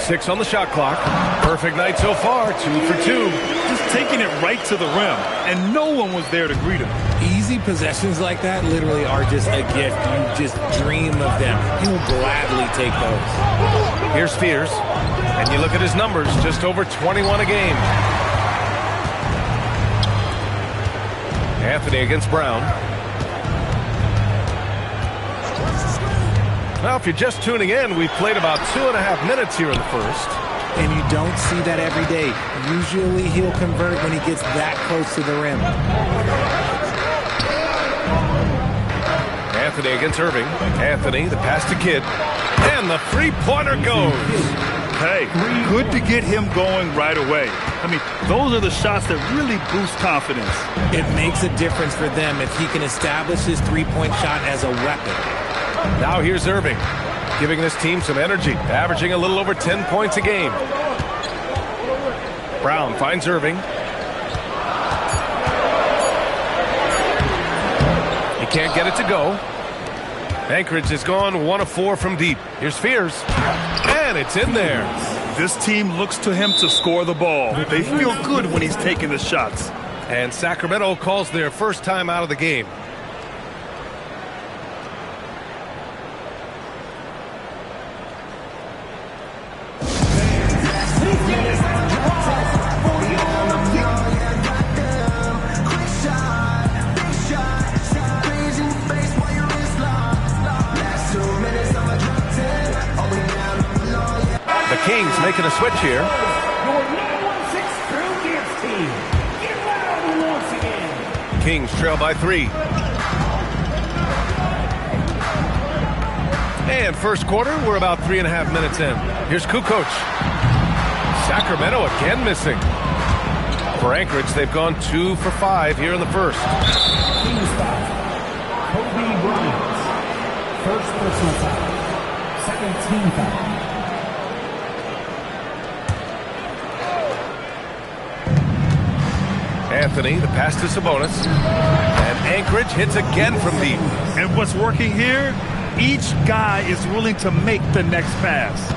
Speaker 11: Six on the shot clock. Perfect night so far, 2 for 2.
Speaker 13: Just taking it right to the rim, and no one was there to greet him.
Speaker 12: Easy possessions like that literally are just a gift. You just dream of them. He'll gladly take those.
Speaker 11: Here's Fears, and you look at his numbers, just over 21 a game. Anthony against Brown. Now, if you're just tuning in, we've played about 2.5 minutes here in the first.
Speaker 12: And you don't see that every day. Usually he'll convert when he gets that close to the rim.
Speaker 11: Anthony against Irving. Anthony, the pass to Kidd. And the three-pointer goes.
Speaker 13: Hey, good to get him going right away. I mean, those are the shots that really boost confidence.
Speaker 12: It makes a difference for them if he can establish his three-point shot as a weapon.
Speaker 11: Now here's Irving, giving this team some energy, averaging a little over 10 points a game. Brown finds Irving. He can't get it to go. Anchorage has gone 1 of 4 from deep. Here's Fears. And it's in there.
Speaker 13: This team looks to him to score the ball. They feel good when he's taking the shots.
Speaker 11: And Sacramento calls their first time out of the game. The Kings making a switch here.
Speaker 1: Your number 16 Trojans team. Get loud once again.
Speaker 11: Kings trail by 3. And first quarter, we're about 3.5 minutes in. Here's Kukoc. Sacramento again missing. For Anchorage, they've gone 2 for 5 here in the first.
Speaker 1: Kings foul. Kobe Bryant. First personal foul. Second team foul.
Speaker 11: Anthony, the pass to Sabonis. And Anchorage hits again from deep.
Speaker 13: And what's working here? Each guy is willing to make the next pass.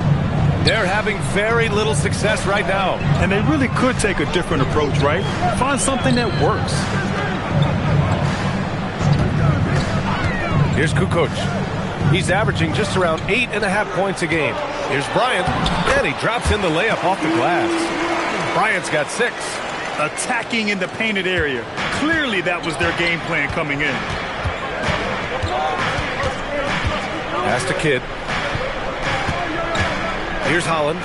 Speaker 11: They're having very little success right now.
Speaker 13: And they really could take a different approach, right? Find something that works.
Speaker 11: Here's Kukoc. He's averaging just around 8.5 points a game. Here's Bryant. And he drops in the layup off the glass. Bryant's got 6.
Speaker 13: Attacking in the painted area. Clearly that was their game plan coming in.
Speaker 11: Pass to Kidd. Here's Holland.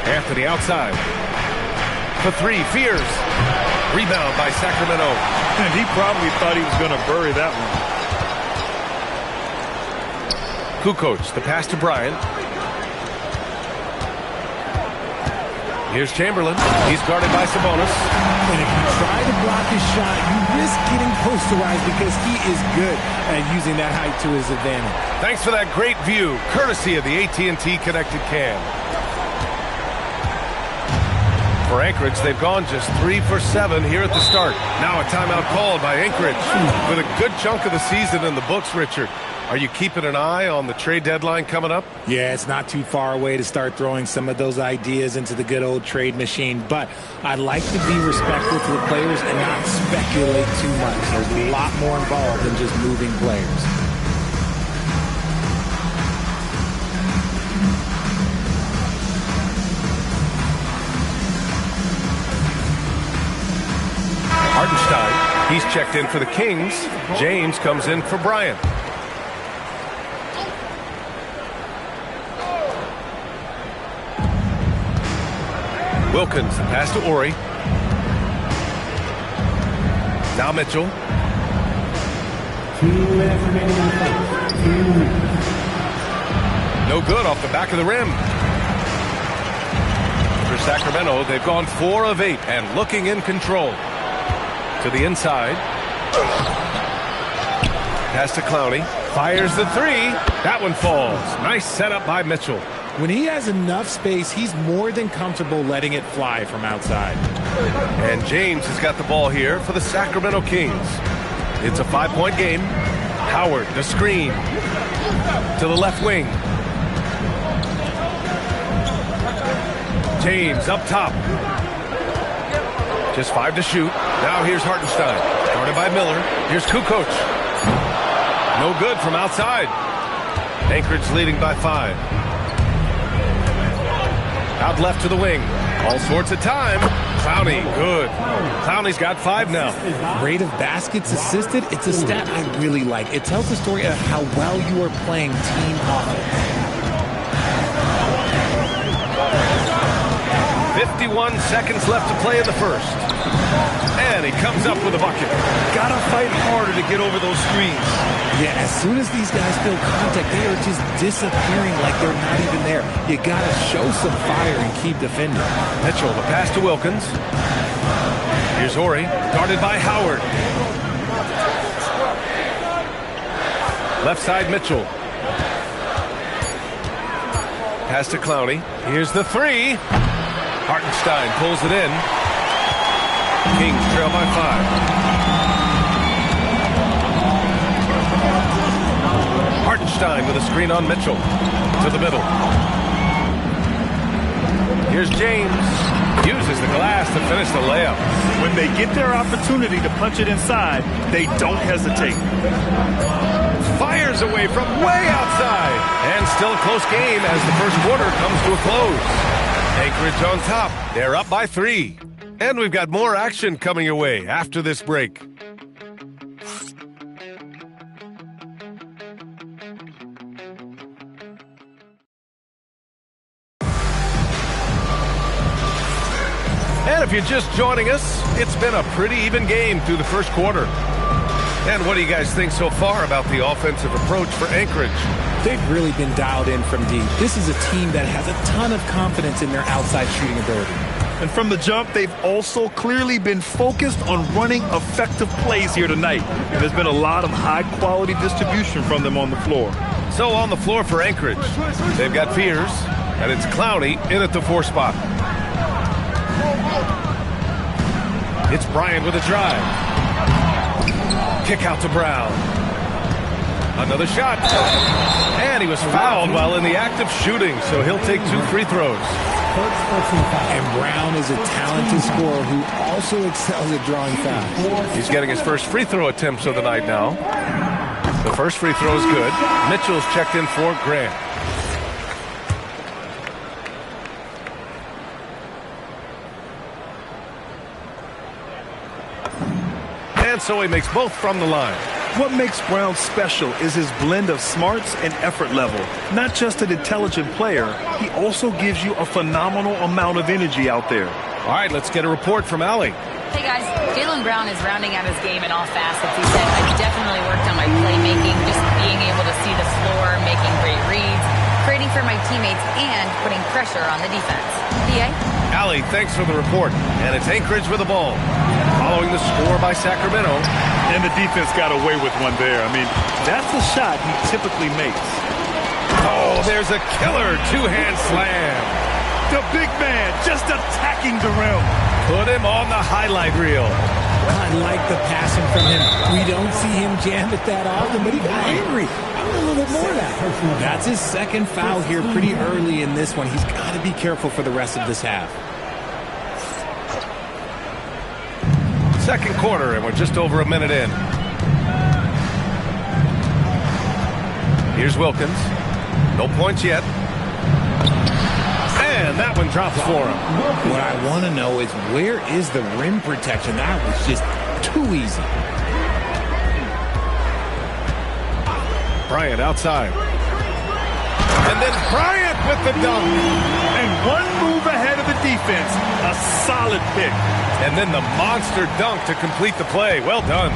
Speaker 11: Anthony outside. For 3, Fears. Rebound by Sacramento.
Speaker 13: And he probably thought he was going to bury that one.
Speaker 11: Kukoc, the pass to Bryant. Here's Chamberlain. He's guarded by Sabonis.
Speaker 12: And if you try to block his shot, you risk getting posterized because he is good at using that height to his advantage.
Speaker 11: Thanks for that great view, courtesy of the AT&T Connected Cam. For Anchorage, they've gone just 3 for 7 here at the start. Now a timeout called by Anchorage. With a good chunk of the season in the books, Richard. Are you keeping an eye on the trade deadline coming up?
Speaker 12: Yeah, it's not too far away to start throwing some of those ideas into the good old trade machine, but I'd like to be respectful to the players and not speculate too much. There's a lot more involved than just moving players.
Speaker 11: Hartenstein, he's checked in for the Kings. James comes in for Bryant. Wilkins, the pass to Ori. Now Mitchell.
Speaker 1: 2 minutes remaining on the clock. 2 minutes.
Speaker 11: No good off the back of the rim. For Sacramento, they've gone 4 of 8 and looking in control. To the inside. Pass to Clowney. Fires the 3. That one falls. Nice setup by Mitchell.
Speaker 12: When he has enough space, he's more than comfortable letting it fly from outside.
Speaker 11: And James has got the ball here for the Sacramento Kings. It's a 5-point game. Howard, the screen. To the left wing. James up top. Just 5 to shoot. Now here's Hartenstein. Guarded by Miller. Here's Kukoc. No good from outside. Anchorage leading by 5. Out left to the wing. All sorts of time. Clowney, good. Clowney's got 5 now.
Speaker 12: Rate of baskets assisted, it's a stat I really like. It tells the story of how well you are playing team offense.
Speaker 11: 51 seconds left to play in the first. And he comes up with a bucket.
Speaker 13: Gotta fight harder to get over those screens.
Speaker 12: Yeah, as soon as these guys feel contact, they are just disappearing like they're not even there. You gotta show some fire and keep defending.
Speaker 11: Mitchell, the pass to Wilkins. Here's Ori, guarded by Howard. Left side, Mitchell. Pass to Clowney. Here's the 3. Hartenstein pulls it in. Kings trail by 5. Hartenstein with a screen on Mitchell. To the middle. Here's James. Uses the glass to finish the layup.
Speaker 13: When they get their opportunity to punch it inside, they don't hesitate.
Speaker 11: Fires away from way outside. And still a close game as the first quarter comes to a close. Anchorage on top. They're up by 3. And we've got more action coming your way after this break. And if you're just joining us, it's been a pretty even game through the first quarter. And what do you guys think so far about the offensive approach for Anchorage?
Speaker 12: They've really been dialed in from deep. This is a team that has a ton of confidence in their outside shooting ability.
Speaker 13: And from the jump, they've also clearly been focused on running effective plays here tonight. And there's been a lot of high-quality distribution from them on the floor.
Speaker 11: So on the floor for Anchorage, they've got Fears, and it's Clowney in at the 4 spot. It's Bryant with a drive. Kick out to Brown. Another shot. And he was fouled while in the act of shooting, so he'll take 2 free throws.
Speaker 12: And Brown is a talented scorer who also excels at drawing fouls.
Speaker 11: He's getting his first free throw attempts of the night now. The first free throw is good. Mitchell's checked in for Grant. And so he makes both from the line.
Speaker 13: What makes Brown special is his blend of smarts and effort level. Not just an intelligent player, he also gives you a phenomenal amount of energy out there.
Speaker 11: All right, let's get a report from Allie.
Speaker 5: Hey guys, Jaylen Brown is rounding out his game in all facets. He said, I definitely worked on my playmaking, just being able to see the floor, making great reads, creating for my teammates, and putting pressure on the defense. PA?
Speaker 11: Allie, thanks for the report. And it's Anchorage with the ball. Following the score by Sacramento.
Speaker 13: And the defense got away with one there. I mean, that's a shot he typically makes.
Speaker 11: Oh, there's a killer two-hand slam.
Speaker 13: The big man just attacking the rim.
Speaker 11: Put him on the highlight reel.
Speaker 12: I like the passing from him. We don't see him jam it that often, but he got angry. I want a little bit more of that. That's his second foul here pretty early in this one. He's got to be careful for the rest of this half.
Speaker 11: Second quarter, and we're just over a minute in. Here's Wilkins. No points yet. And that one drops for him.
Speaker 12: What I want to know is, where is the rim protection? That was just too easy.
Speaker 11: Bryant outside. And then Bryant with the dunk.
Speaker 13: And one move ahead of the defense. A solid pick.
Speaker 11: And then the monster dunk to complete the play. Well done.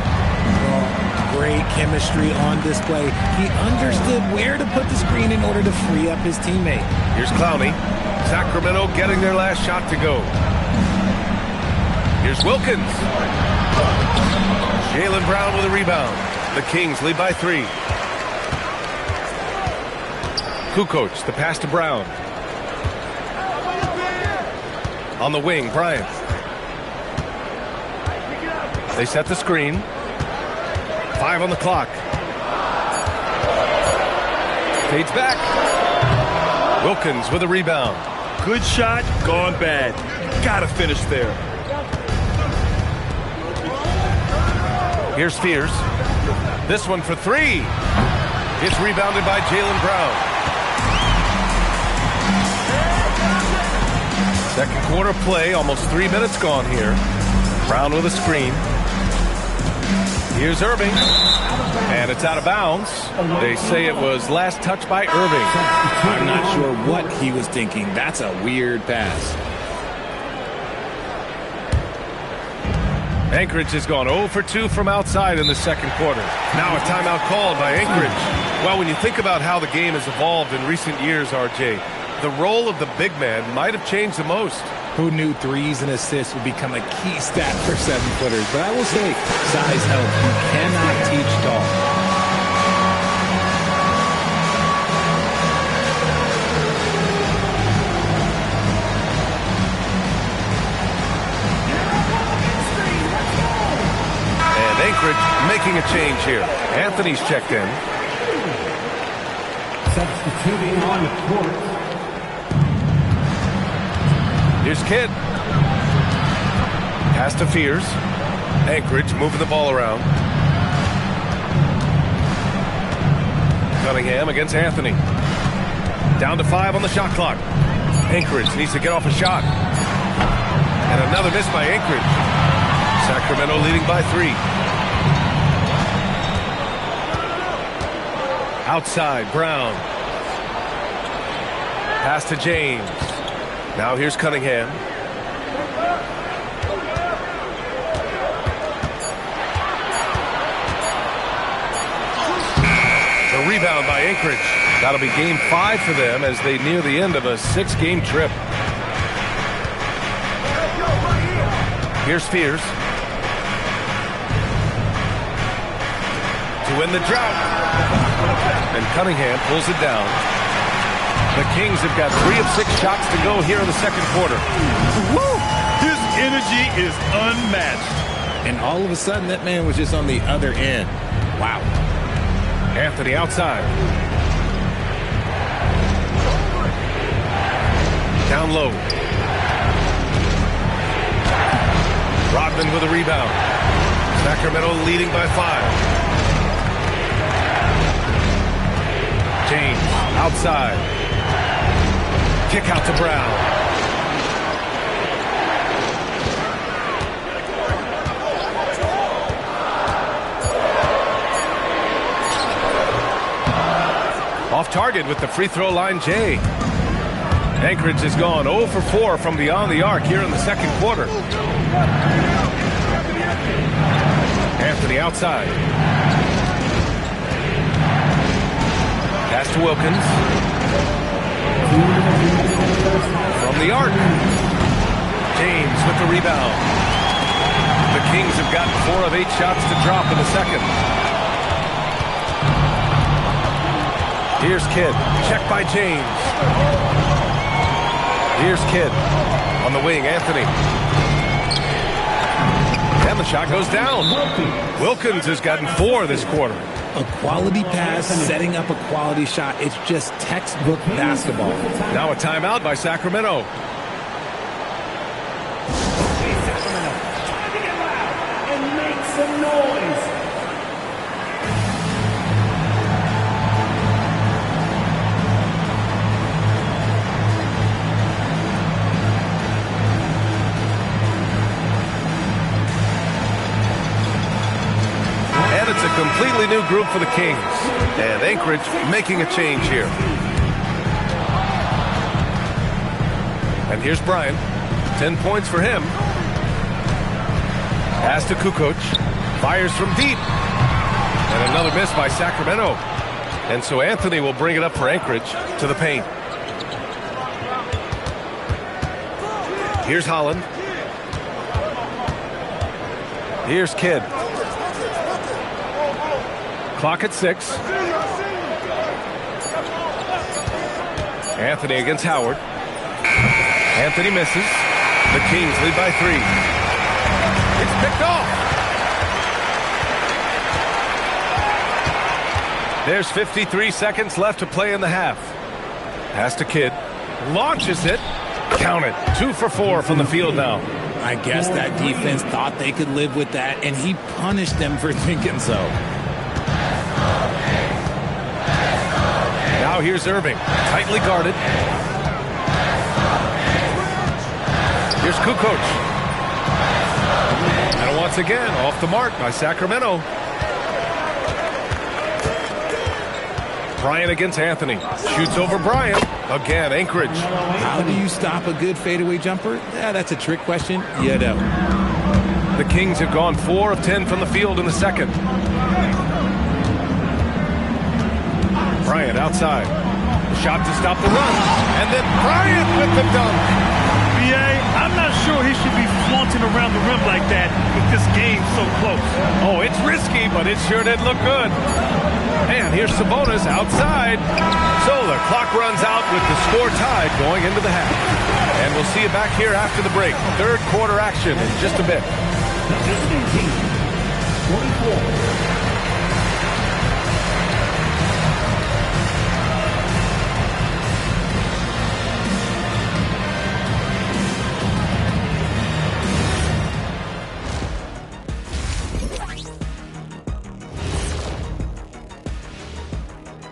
Speaker 12: Great chemistry on display. He understood where to put the screen in order to free up his teammate.
Speaker 11: Here's Clowney. Sacramento getting their last shot to go. Here's Wilkins. Jaylen Brown with a rebound. The Kings lead by 3. Kukoc, the pass to Brown. On the wing, Bryant. They set the screen. 5 on the clock. Fades back. Wilkins with a rebound.
Speaker 13: Good shot, gone bad. Gotta finish there.
Speaker 11: Here's Fears. This one for 3. It's rebounded by Jaylen Brown. Second quarter play, almost 3 minutes gone here. Brown with a screen. Here's Irving. And it's out of bounds. They say it was last touched by Irving.
Speaker 12: I'm not sure what he was thinking. That's a weird pass.
Speaker 11: Anchorage has gone 0 for 2 from outside in the second quarter. Now a timeout called by Anchorage. Well, when you think about how the game has evolved in recent years, RJ, the role of the big man might have changed the most.
Speaker 12: Who knew threes and assists would become a key stat for 7-footers? But I will say, size helps. You cannot teach tall.
Speaker 11: a change here. Anthony's checked in.
Speaker 1: Substituting on the court.
Speaker 11: Here's Kidd. Pass to Fears. Anchorage moving the ball around. Cunningham against Anthony. Down to 5 on the shot clock. Anchorage needs to get off a shot. And another miss by Anchorage. Sacramento leading by 3. Outside, Brown. Pass to James. Now here's Cunningham. The rebound by Anchorage. That'll be game 5 for them as they near the end of a 6-game trip. Here's Fears. To win the drought. And Cunningham pulls it down. The Kings have got 3 of 6 shots to go here in the second quarter.
Speaker 13: Woo! His energy is unmatched.
Speaker 12: And all of a sudden, that man was just on the other end. Wow.
Speaker 11: Anthony outside. Down low. Rodman with a rebound. Sacramento leading by 5. James outside. Kick out to Brown. Off target with the free throw line, Jay. Anchorage has gone 0 for 4 from beyond the arc here in the second quarter. Anthony outside. Pass to Wilkins. From the arc. James with the rebound. The Kings have gotten 4 of 8 shots to drop in the second. Here's Kidd. Check by James. Here's Kidd. On the wing, Anthony. And the shot goes down. Wilkins has gotten 4 this quarter.
Speaker 12: A quality pass, setting up a quality shot. It's just textbook basketball.
Speaker 11: Now a timeout by Sacramento.
Speaker 1: Sacramento, time to get loud and make some noise.
Speaker 11: And it's a completely new group for the Kings. And Anchorage making a change here. And here's Bryant. 10 points for him. Pass to Kukoc. Fires from deep. And another miss by Sacramento. And so Anthony will bring it up for Anchorage to the paint. Here's Holland. Here's Kidd. Clock at 6. Anthony against Howard. Anthony misses. The Kings lead by 3. It's picked off. There's 53 seconds left to play in the half. Pass to Kidd. Launches it. Count it. 2 for 4 from the field now.
Speaker 12: I guess that defense thought they could live with that, and he punished them for thinking so.
Speaker 11: Now here's Irving, tightly guarded. Here's Kukoc. And once again, off the mark by Sacramento. Bryant against Anthony. Shoots over Bryant. Again, Anchorage.
Speaker 12: How do you stop a good fadeaway jumper? Yeah, that's a trick question. You know.
Speaker 11: The Kings have gone 4 of 10 from the field in the second. Bryant outside. Shot to stop the run. And then Bryant with the dunk.
Speaker 13: B.A., I'm not sure he should be flaunting around the rim like that with this game so close.
Speaker 11: Oh, it's risky, but it sure did look good. And here's Sabonis outside. So the clock runs out with the score tied going into the half. And we'll see you back here after the break. Third quarter action in just a bit.
Speaker 1: The visiting team 24.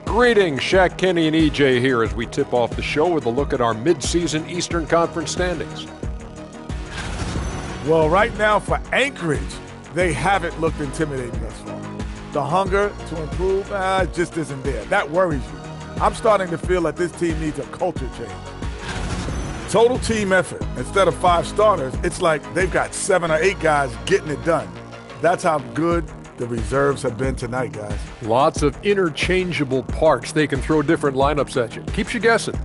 Speaker 6: Greetings, Shaq, Kenny, and EJ here as we tip off the show with a look at our midseason Eastern Conference standings.
Speaker 8: Well, right now for Anchorage, they haven't looked intimidating thus far. The hunger to improve just isn't there. That worries you. I'm starting to feel that this team needs a culture change. Total team effort. Instead of 5 starters, it's like they've got 7 or 8 guys getting it done. That's how good the reserves have been tonight, guys.
Speaker 6: Lots of interchangeable parts. They can throw different lineups at you. Keeps you guessing.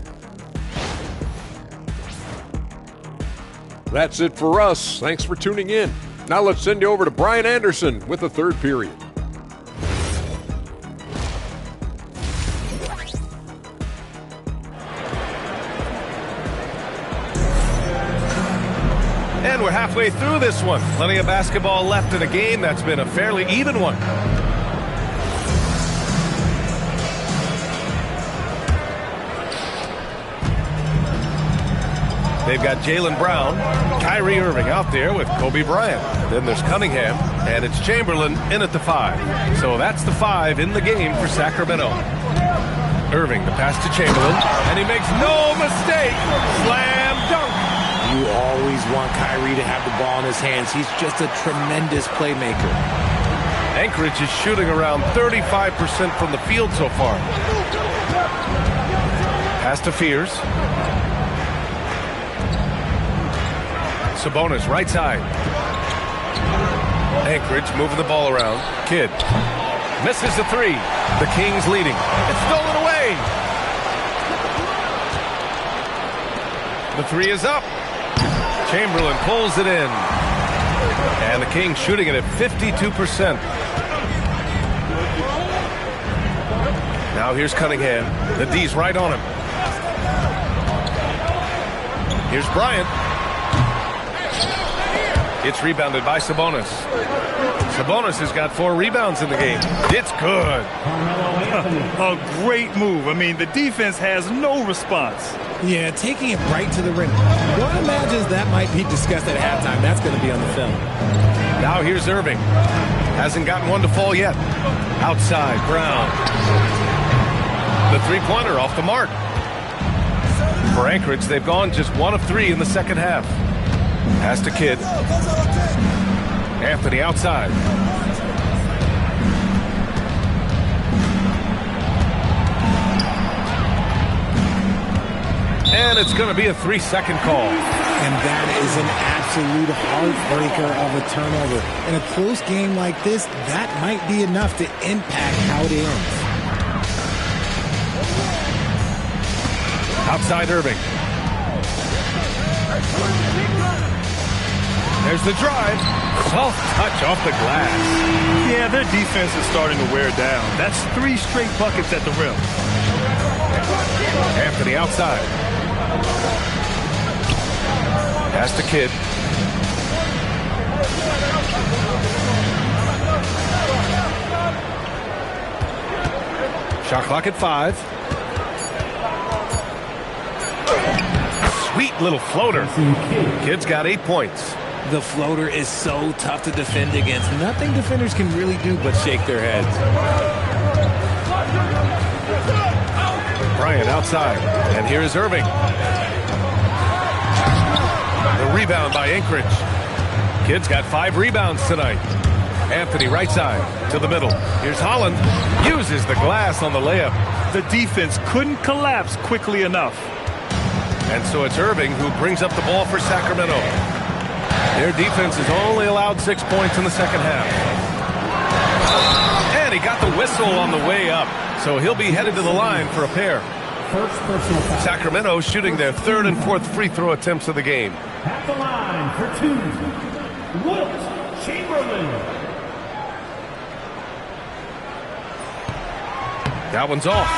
Speaker 6: That's it for us. Thanks for tuning in. Now let's send you over to Brian Anderson with the third period.
Speaker 11: And we're halfway through this one. Plenty of basketball left in a game that's been a fairly even one. They've got Jaylen Brown, Kyrie Irving out there with Kobe Bryant. Then there's Cunningham, and it's Chamberlain in at the 5. So that's the 5 in the game for Sacramento. Irving, the pass to Chamberlain, and he makes no mistake. Slam dunk.
Speaker 12: You always want Kyrie to have the ball in his hands. He's just a tremendous playmaker.
Speaker 11: Anchorage is shooting around 35% from the field so far. Pass to Fears. Sabonis, right side. Anchorage moving the ball around. Kidd misses the 3. The Kings leading. It's stolen away. The 3 is up. Chamberlain pulls it in. And the Kings shooting it at 52%. Now here's Cunningham. The D's right on him. Here's Bryant. It's rebounded by Sabonis. Sabonis has got 4 rebounds in the game. It's good.
Speaker 13: A great move. I mean, the defense has no response.
Speaker 12: Yeah, taking it right to the rim. One imagines that might be discussed at halftime. That's going to be on the film.
Speaker 11: Now here's Irving. Hasn't gotten one to fall yet. Outside, Brown. The 3-pointer off the mark. For Anchorage, they've gone just 1 of 3 in the second half. Pass to Kidd. Anthony outside. And it's going to be a 3-second call.
Speaker 12: And that is an absolute heartbreaker of a turnover. In a close game like this, that might be enough to impact how it ends.
Speaker 11: Outside Irving. There's the drive. Soft touch off the glass.
Speaker 13: Yeah, their defense is starting to wear down. That's 3 straight buckets at the rim.
Speaker 11: Anthony outside. Pass to Kidd. Shot clock at 5. Sweet little floater. Kidd's got 8 points.
Speaker 12: The floater is so tough to defend against. Nothing defenders can really do but shake their heads.
Speaker 11: Bryant outside. And here is Irving. The rebound by Anchorage. Kidd's got 5 rebounds tonight. Anthony right side to the middle. Here's Holland. Uses the glass on the layup.
Speaker 13: The defense couldn't collapse quickly enough.
Speaker 11: And so it's Irving who brings up the ball for Sacramento. Their defense has only allowed 6 points in the second half. And he got the whistle on the way up. So he'll be headed to the line for a pair. Sacramento shooting their 3rd and 4th free throw attempts of the game.
Speaker 1: At the line for 2, Wilt Chamberlain.
Speaker 11: That one's off.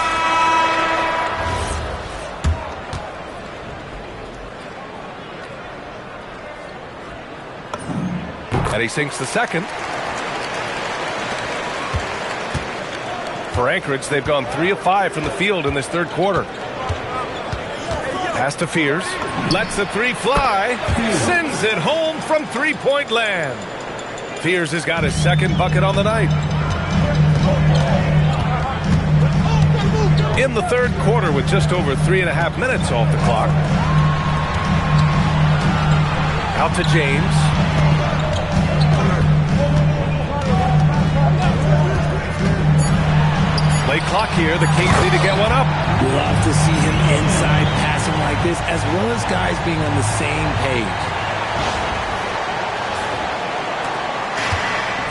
Speaker 11: And he sinks the second. For Anchorage, they've gone 3 of 5 from the field in this third quarter. Pass to Fears. Lets the three fly. Sends it home from three-point land. Fears has got his second bucket on the night. In the third quarter with just over 3.5 minutes off the clock. Out to James. Late clock here. The Kings need to get one up.
Speaker 12: Love to see him inside passing like this, as well as guys being on the same page.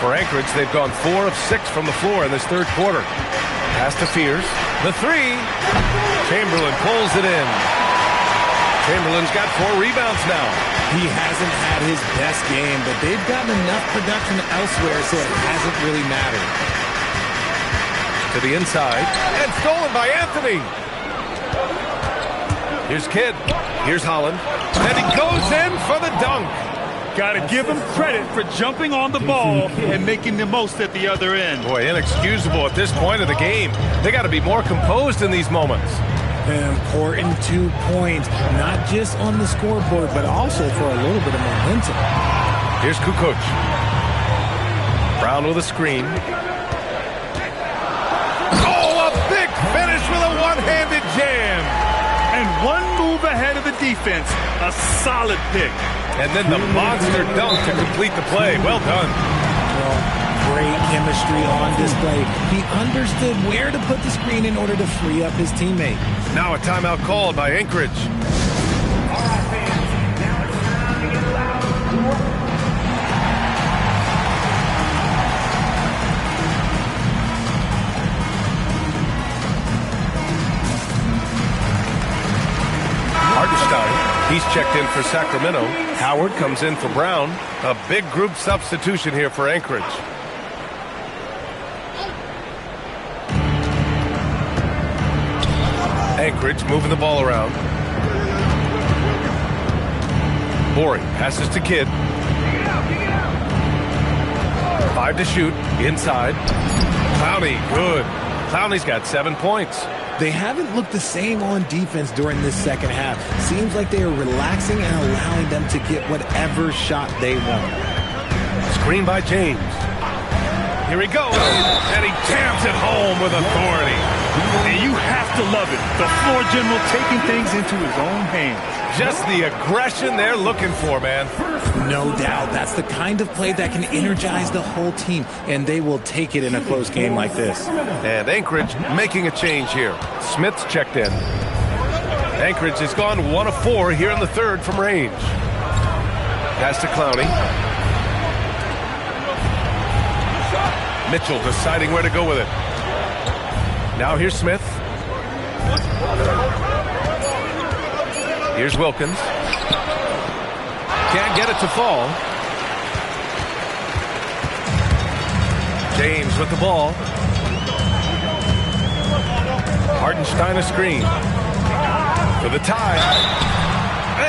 Speaker 11: For Anchorage, they've gone 4 of 6 from the floor in this third quarter. Pass to Fears. The three. Chamberlain pulls it in. Chamberlain's got 4 rebounds now.
Speaker 12: He hasn't had his best game, but they've gotten enough production elsewhere, so it hasn't really mattered.
Speaker 11: To the inside. And stolen by Anthony. Here's Kidd. Here's Holland. And he goes in for the dunk.
Speaker 13: Got to give him credit for jumping on the ball and making the most at the other end.
Speaker 11: Boy, inexcusable at this point of the game. They got to be more composed in these moments.
Speaker 12: An important 2 points, not just on the scoreboard, but also for a little bit of momentum.
Speaker 11: Here's Kukoc. Brown with a screen. Oh, a big finish with a one-handed jam.
Speaker 13: And one move ahead of the defense. A solid pick.
Speaker 11: And then the monster dunk to complete the play. Well done.
Speaker 12: Well, great chemistry on display. He understood where to put the screen in order to free up his teammate.
Speaker 11: Now a timeout called by Anchorage.
Speaker 1: All right, fans. Now it's time to get loud.
Speaker 11: He's checked in for Sacramento. Howard comes in for Brown. A big group substitution here for Anchorage. Anchorage moving the ball around. Borey passes to Kidd. 5 to shoot. Inside. Clowney, good. Clowney's got 7 points.
Speaker 12: They haven't looked the same on defense during this second half. Seems like they are relaxing and allowing them to get whatever shot they want.
Speaker 11: Screen by James. Here he goes. And he jams it home with authority.
Speaker 13: And you have to love it. The floor general taking things into his own hands.
Speaker 11: Just the aggression they're looking for, man.
Speaker 12: No doubt. That's the kind of play that can energize the whole team, and they will take it in a close game like this.
Speaker 11: And Anchorage making a change here. Smith's checked in. Anchorage has gone 1 of 4 here in the third from range. Pass to Clowney. Mitchell deciding where to go with it. Now here's Smith. Here's Wilkins. Can't get it to fall. James with the ball. Hartenstein a screen. For the tie.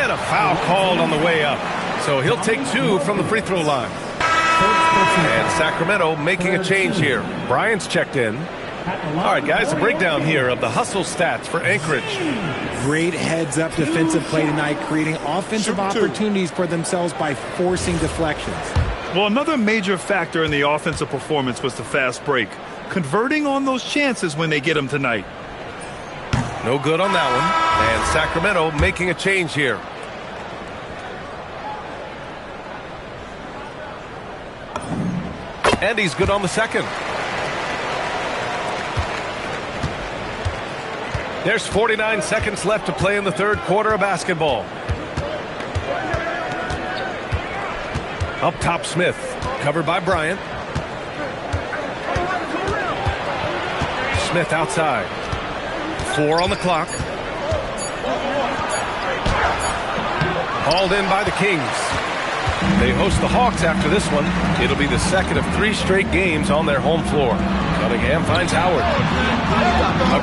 Speaker 11: And a foul called on the way up. So he'll take 2 from the free throw line. And Sacramento making a change here. Bryant's checked in. All right, guys, a breakdown here of the hustle stats for Anchorage.
Speaker 12: Great heads-up defensive play tonight, creating offensive opportunities for themselves by forcing deflections.
Speaker 13: Well, another major factor in the offensive performance was the fast break. Converting on those chances when they get them tonight.
Speaker 11: No good on that one. And Sacramento making a change here. And he's good on the second. There's 49 seconds left to play in the third quarter of basketball. Up top, Smith. Covered by Bryant. Smith outside. 4 on the clock. Hauled in by the Kings. They host the Hawks after this one. It'll be the second of 3 straight games on their home floor. Cunningham finds Howard.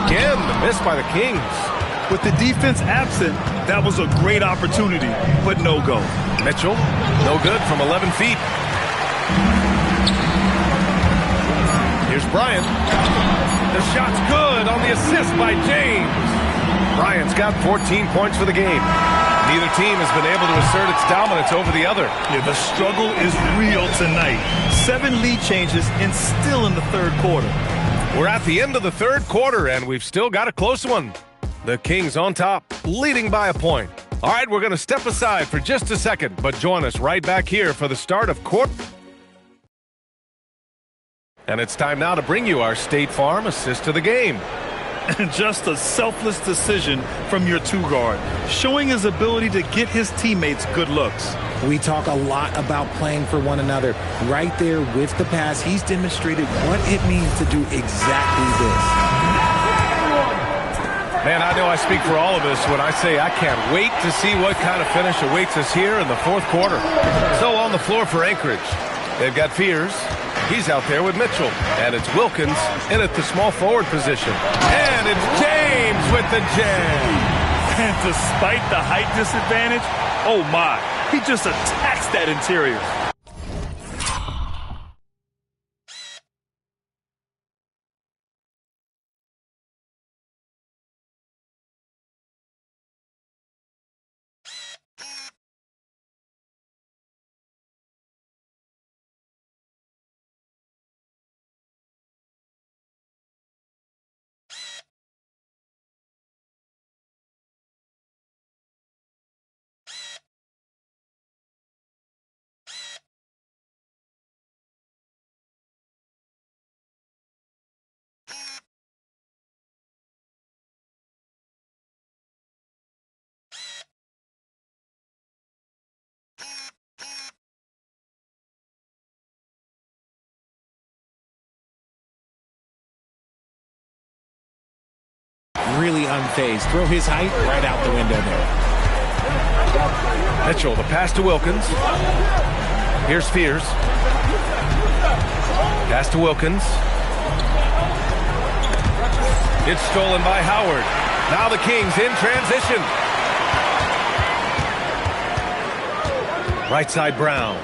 Speaker 11: Again, the miss by the Kings.
Speaker 13: With the defense absent, that was a great opportunity, but no go.
Speaker 11: Mitchell, no good from 11 feet. Here's Bryant. The shot's good on the assist by James. Bryant's got 14 points for the game. Neither team has been able to assert its dominance over the other.
Speaker 13: Yeah, the struggle is real tonight. 7 lead changes and still in the third quarter.
Speaker 11: We're at the end of the third quarter, and we've still got a close one. The Kings on top, leading by a point. All right, we're going to step aside for just a second, but join us right back here for the start of quarter. And it's time now to bring you our State Farm assist to the game.
Speaker 13: And just a selfless decision from your 2-guard, showing his ability to get his teammates good looks.
Speaker 12: We talk a lot about playing for one another. Right there with the pass, he's demonstrated what it means to do exactly this.
Speaker 11: Man, I know I speak for all of us when I say I can't wait to see what kind of finish awaits us here in the fourth quarter. So on the floor for Anchorage, they've got Fears. He's out there with Mitchell. And it's Wilkins in at the small forward position. And it's James with the jam.
Speaker 13: And despite the height disadvantage, oh my, he just attacks that interior.
Speaker 12: Really unfazed. Throw his height right out the window there.
Speaker 11: Mitchell, the pass to Wilkins. Here's Fears. Pass to Wilkins. It's stolen by Howard. Now the Kings in transition. Right side Brown.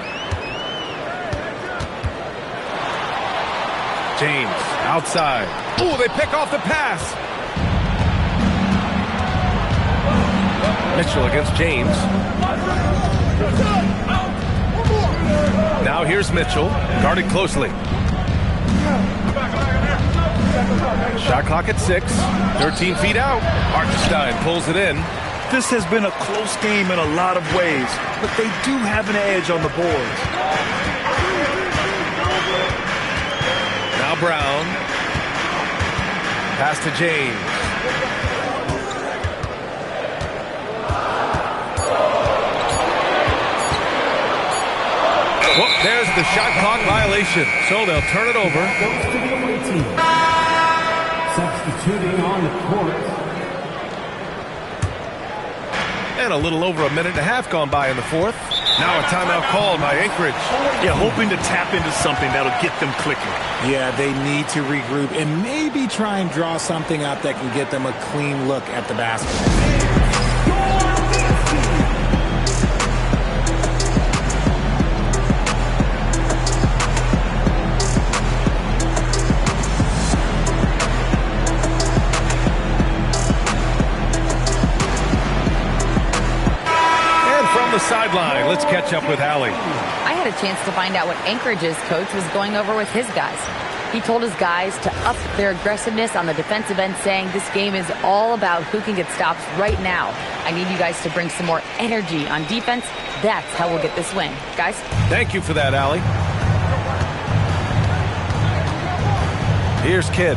Speaker 11: James outside. Ooh, they pick off the pass. Mitchell against James. Now here's Mitchell, guarded closely. Shot clock at 6, 13 feet out. Hartenstein pulls it in.
Speaker 13: This has been a close game in a lot of ways, but they do have an edge on the boards.
Speaker 11: Now Brown. Pass to James. Well, there's the shot clock violation, so they'll turn it over.
Speaker 1: Goes to the away team. Substituting on the court.
Speaker 11: And a little over a minute and a half gone by in the fourth. Now a timeout called by Anchorage.
Speaker 13: Yeah, hoping to tap into something that'll get them clicking.
Speaker 12: Yeah, they need to regroup and maybe try and draw something up that can get them a clean look at the basket.
Speaker 11: Sideline. Let's catch up with Allie.
Speaker 5: I had a chance to find out what Anchorage's coach was going over with his guys. He told his guys to up their aggressiveness on the defensive end, saying this game is all about who can get stops right now. I need you guys to bring some more energy on defense. That's how we'll get this win. Guys?
Speaker 11: Thank you for that, Allie. Here's Kidd.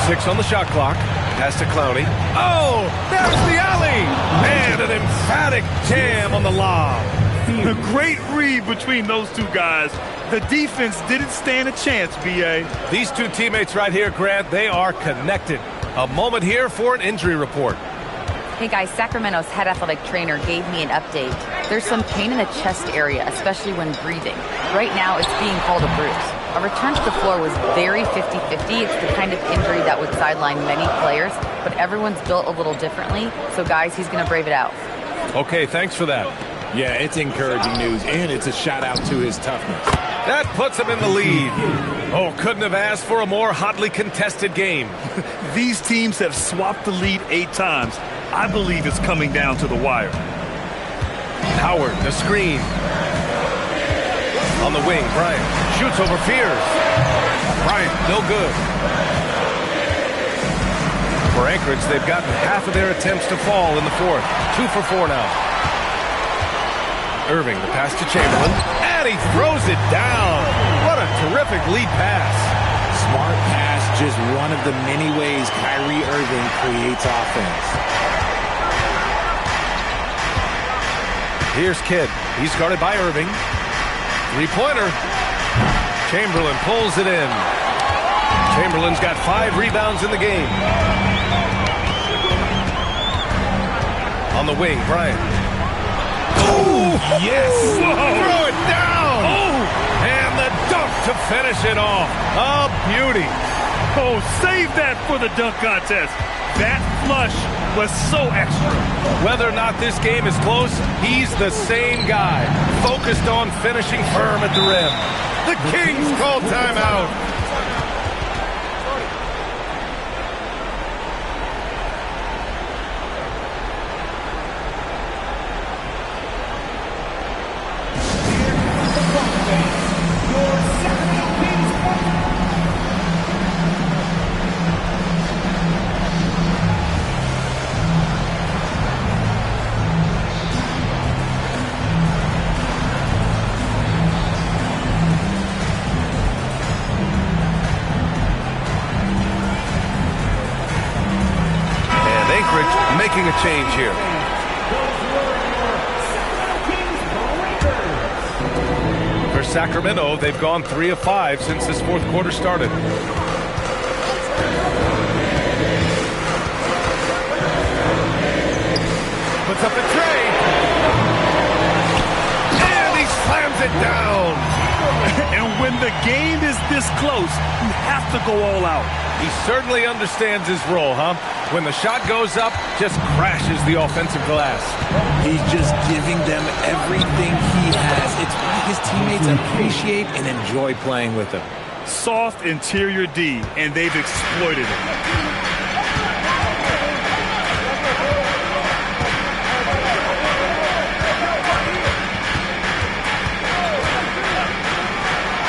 Speaker 11: Six on the shot clock. Pass to Clowney. Oh, there's the alley. And an emphatic jam on the lob.
Speaker 13: A great read between those two guys. The defense didn't stand a chance, B.A.
Speaker 11: These two teammates right here, Grant, they are connected. A moment here for an injury report.
Speaker 5: Hey guys, Sacramento's head athletic trainer gave me an update. There's some pain in the chest area, especially when breathing. Right now, it's being called a bruise. A return to the floor was very 50-50. It's the kind of injury that would sideline many players, but everyone's built a little differently. So guys, he's going to brave it out.
Speaker 11: Okay, thanks for that.
Speaker 12: Yeah, it's encouraging news, and it's a shout-out to his toughness.
Speaker 11: That puts him in the lead. Oh, couldn't have asked for a more hotly contested game.
Speaker 13: These teams have swapped the lead 8 times. I believe it's coming down to the wire.
Speaker 11: Howard, the screen. On the wing, Bryant shoots over Fears. Bryant, no good. For Anchorage, they've gotten half of their attempts to fall in the fourth. 2 for 4 now. Irving, the pass to Chamberlain, and he throws it down. What a terrific lead pass.
Speaker 12: Smart pass, just one of the many ways Kyrie Irving creates offense.
Speaker 11: Here's Kidd. He's guarded by Irving. Three-pointer. Chamberlain pulls it in. Chamberlain's got 5 rebounds in the game. On the wing, Bryant. Oh, yes! Whoa. Throw it down! Oh! And the dunk to finish it off. A beauty.
Speaker 13: Oh, save that for the dunk contest. That flush was so extra.
Speaker 11: Whether or not this game is close, he's the same guy. Focused on finishing firm at the rim. The Kings call timeout. Making a change here. For Sacramento, they've gone 3 of 5 since this fourth quarter started. Puts up the tray. And he slams it down.
Speaker 13: And when the game is this close, you have to go all out.
Speaker 11: He certainly understands his role, huh? When the shot goes up, just crashes the offensive glass.
Speaker 12: He's just giving them everything he has. It's why his teammates appreciate and enjoy playing with him.
Speaker 13: Soft interior D, and they've exploited it.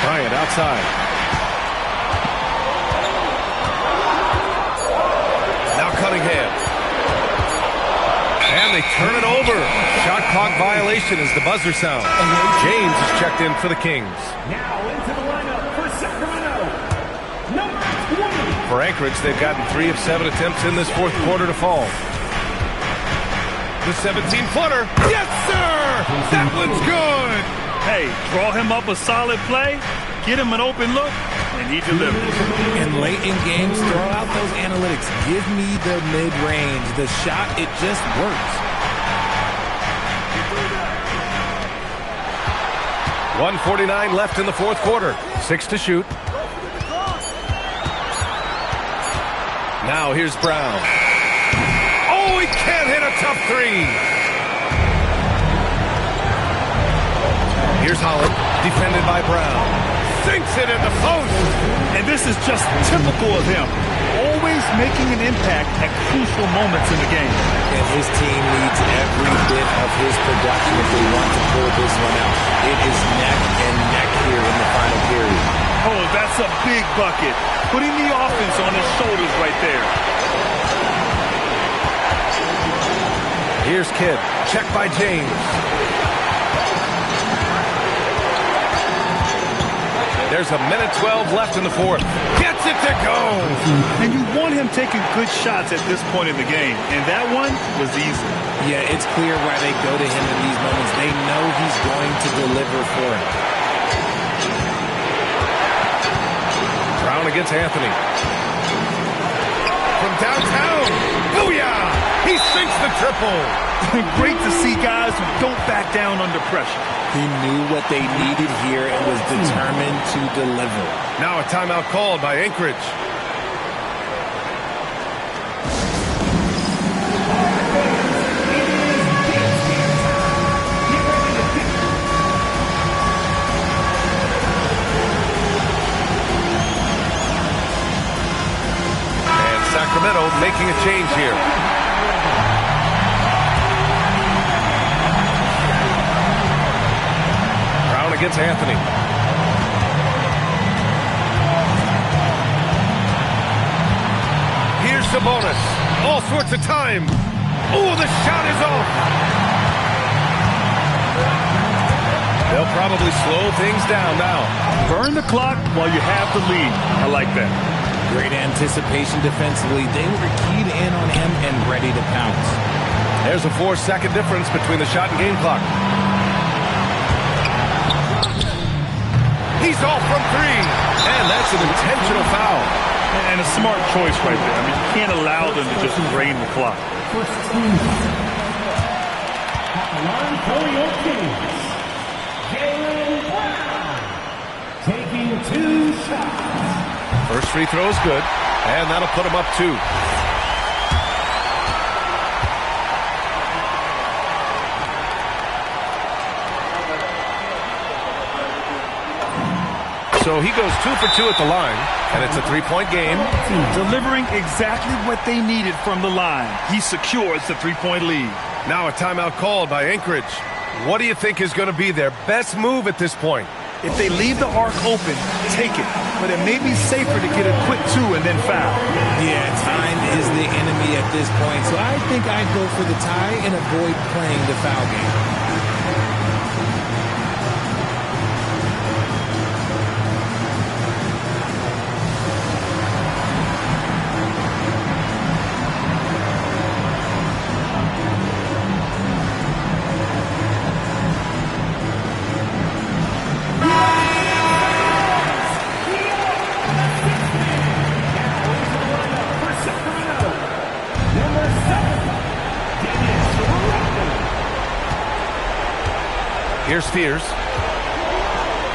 Speaker 11: Bryant outside. Cunningham. And they turn it over. Shot clock violation as the buzzer sounds. James is checked in for the Kings.
Speaker 1: Now into the lineup for Sacramento, number 20.
Speaker 11: For Anchorage, they've gotten 3 of 7 attempts in this fourth quarter to fall. The 17-footer. Yes, sir! That one's good!
Speaker 13: Hey, draw him up a solid play, get him an open look, and he delivers.
Speaker 12: And late in games, throw out those analytics. Give me the mid-range. The shot, it just works.
Speaker 11: 1:49 left in the fourth quarter. 6 to shoot. Now here's Brown. Oh, he can't hit a tough 3. Here's Holland, defended by Brown. Sinks it in the post.
Speaker 13: And this is just typical of him. Always making an impact at crucial moments in the game.
Speaker 12: And his team needs every bit of his production if they want to pull this one out. It is neck and neck here in the final period.
Speaker 13: Oh, that's a big bucket. Putting the offense on his shoulders right there.
Speaker 11: Here's Kidd. Checked by James. There's a minute 12 left in the fourth. Gets it to go.
Speaker 13: And you want him taking good shots at this point in the game. And that one was easy.
Speaker 12: Yeah, it's clear why they go to him in these moments. They know he's going to deliver for him.
Speaker 11: Brown against Anthony. From downtown. Booyah! He sinks the triple.
Speaker 13: Great to see guys who don't back down under pressure.
Speaker 12: He knew what they needed here and was determined to deliver.
Speaker 11: Now a timeout called by Anchorage. making a change here. Brown against Anthony. Here's Sabonis. All sorts of time. Oh, the shot is off. They'll probably slow things down now.
Speaker 13: Burn the clock while you have the lead. I like that.
Speaker 12: Great anticipation defensively. They were keyed in on him and ready to pounce.
Speaker 11: There's a 4-second difference between the shot and game clock. He's off from three. And that's an intentional foul.
Speaker 13: And a smart choice right there. I mean, you can't allow them to just drain the clock.
Speaker 1: Line for your Kings, Jaylen Brown, taking 2 shots.
Speaker 11: First free throw is good, and that'll put him up 2. So he goes 2 for 2 at the line, and it's a 3-point game.
Speaker 13: Delivering exactly what they needed from the line. He secures the 3-point lead.
Speaker 11: Now a timeout called by Anchorage. What do you think is going to be their best move at this point?
Speaker 13: If they leave the arc open, take it. But it may be safer to get a quick 2 and then foul.
Speaker 12: Yeah, time is the enemy at this point. So I think I'd go for the tie and avoid playing the foul game.
Speaker 11: Here's Spears.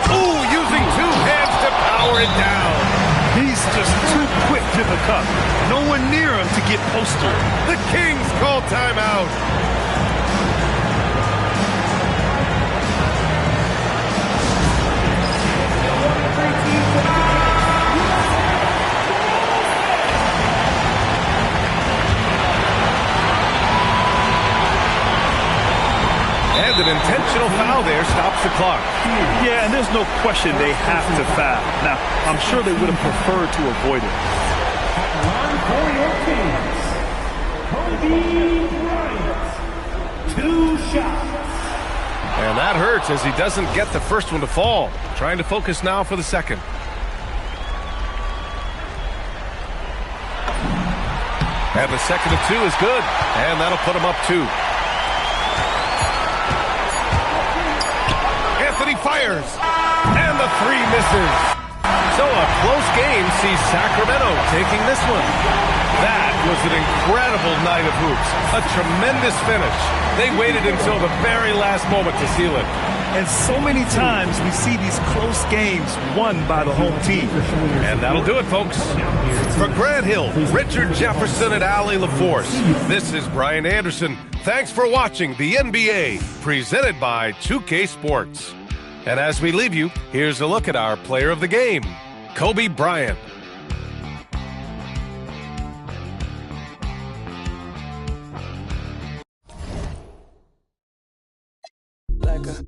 Speaker 11: Ooh, using 2 hands to power it down.
Speaker 13: He's just too quick to the cup. No one near him to get posted.
Speaker 11: The Kings call timeout. And an intentional foul there stops the clock.
Speaker 13: Yeah, and there's no question they have to foul. Now, I'm sure they would have preferred to avoid it.
Speaker 1: Line for your Kings, Kobe Bryant, 2 shots.
Speaker 11: And that hurts as he doesn't get the first one to fall. Trying to focus now for the second. And the second of 2 is good. And that'll put him up 2. Anthony fires, and the 3 misses. So a close game sees Sacramento taking this one. That was an incredible night of hoops. A tremendous finish. They waited until the very last moment to seal it.
Speaker 13: And so many times we see these close games won by the home team.
Speaker 11: And that'll do it, folks. For Grant Hill, Richard Jefferson, and Allie LaForce, this is Brian Anderson. Thanks for watching the NBA, presented by 2K Sports. And as we leave you, here's a look at our player of the game, Kobe Bryant.
Speaker 14: Like a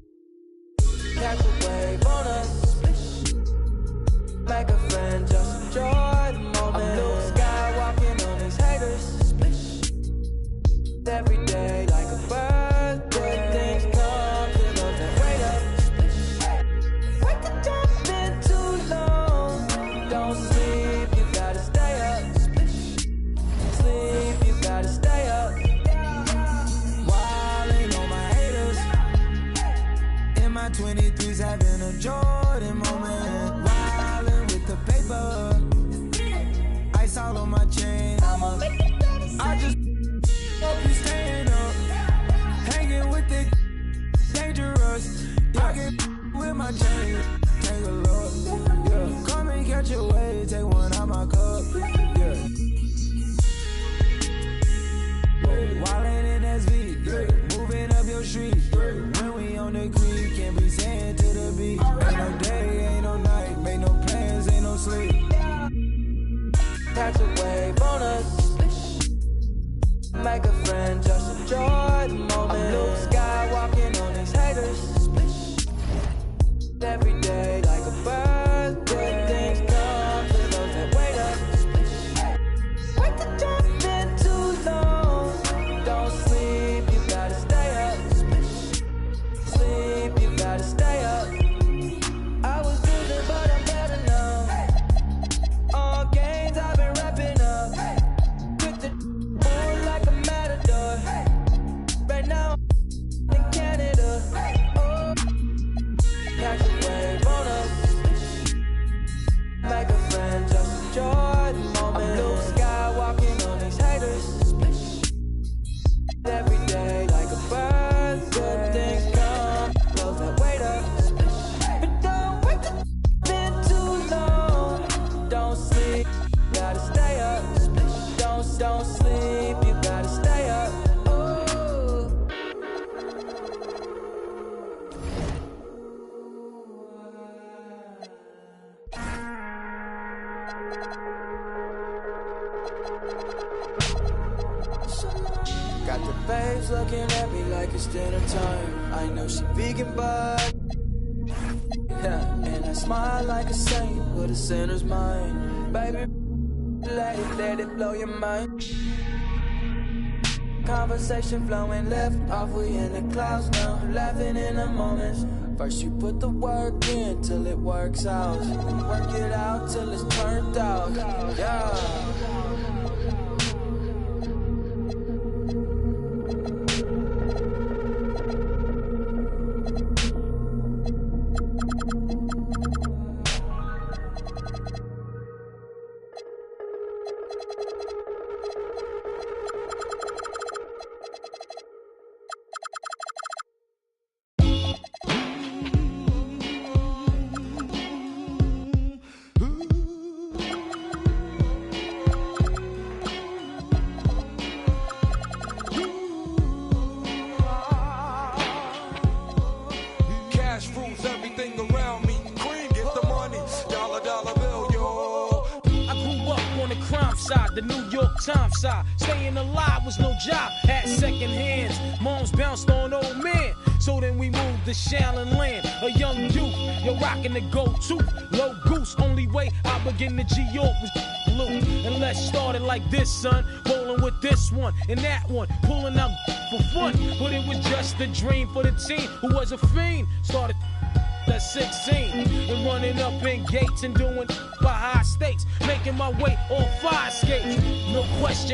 Speaker 14: wave on us, like a friend, just enjoy the moment. I'm blue sky walking on these haters, every day like a bird. Good things come to those that wait up. Wait to jump in too long. Don't sleep, you gotta stay up. Sleep, you gotta stay up. Wildin' on my haters. In my 23s, having a Jordan moment. Wildin' with the paper. Ice all on my chain. I just hope you staying up. Hanging with the dangerous. I get with my chain. Take a look. Yeah. Come and catch a wave. Take one out my cup. Yeah. Wildin' in SV. Yeah. Moving up your street. When we on the creek, can't be saying to the beat. Ain't no day, ain't no night. Make no plans, ain't no sleep. Catch a wave on us. Got the babes looking at me like it's dinner time. I know she vegan, but yeah, and I smile like a saint with a sinner's mind. Baby, let it blow your mind. Conversation flowing left off, we in the clouds now, laughing in the moments. First you put the work in till it works out. Work it out till it's turned out. Yeah.
Speaker 15: The New York Times side, staying alive was no job, had second hands. Moms bounced on old men, so then we moved to Shaolin Land. A young youth, you're rocking the go-to, low goose. Only way I begin to G-York was blue. And let's start it like this, son. Rolling with this one and that one, pulling out for fun. But it was just a dream for the team who was a fiend. Started at 16 and running up in gates and doing by high stakes, making my way on fire skates. No question.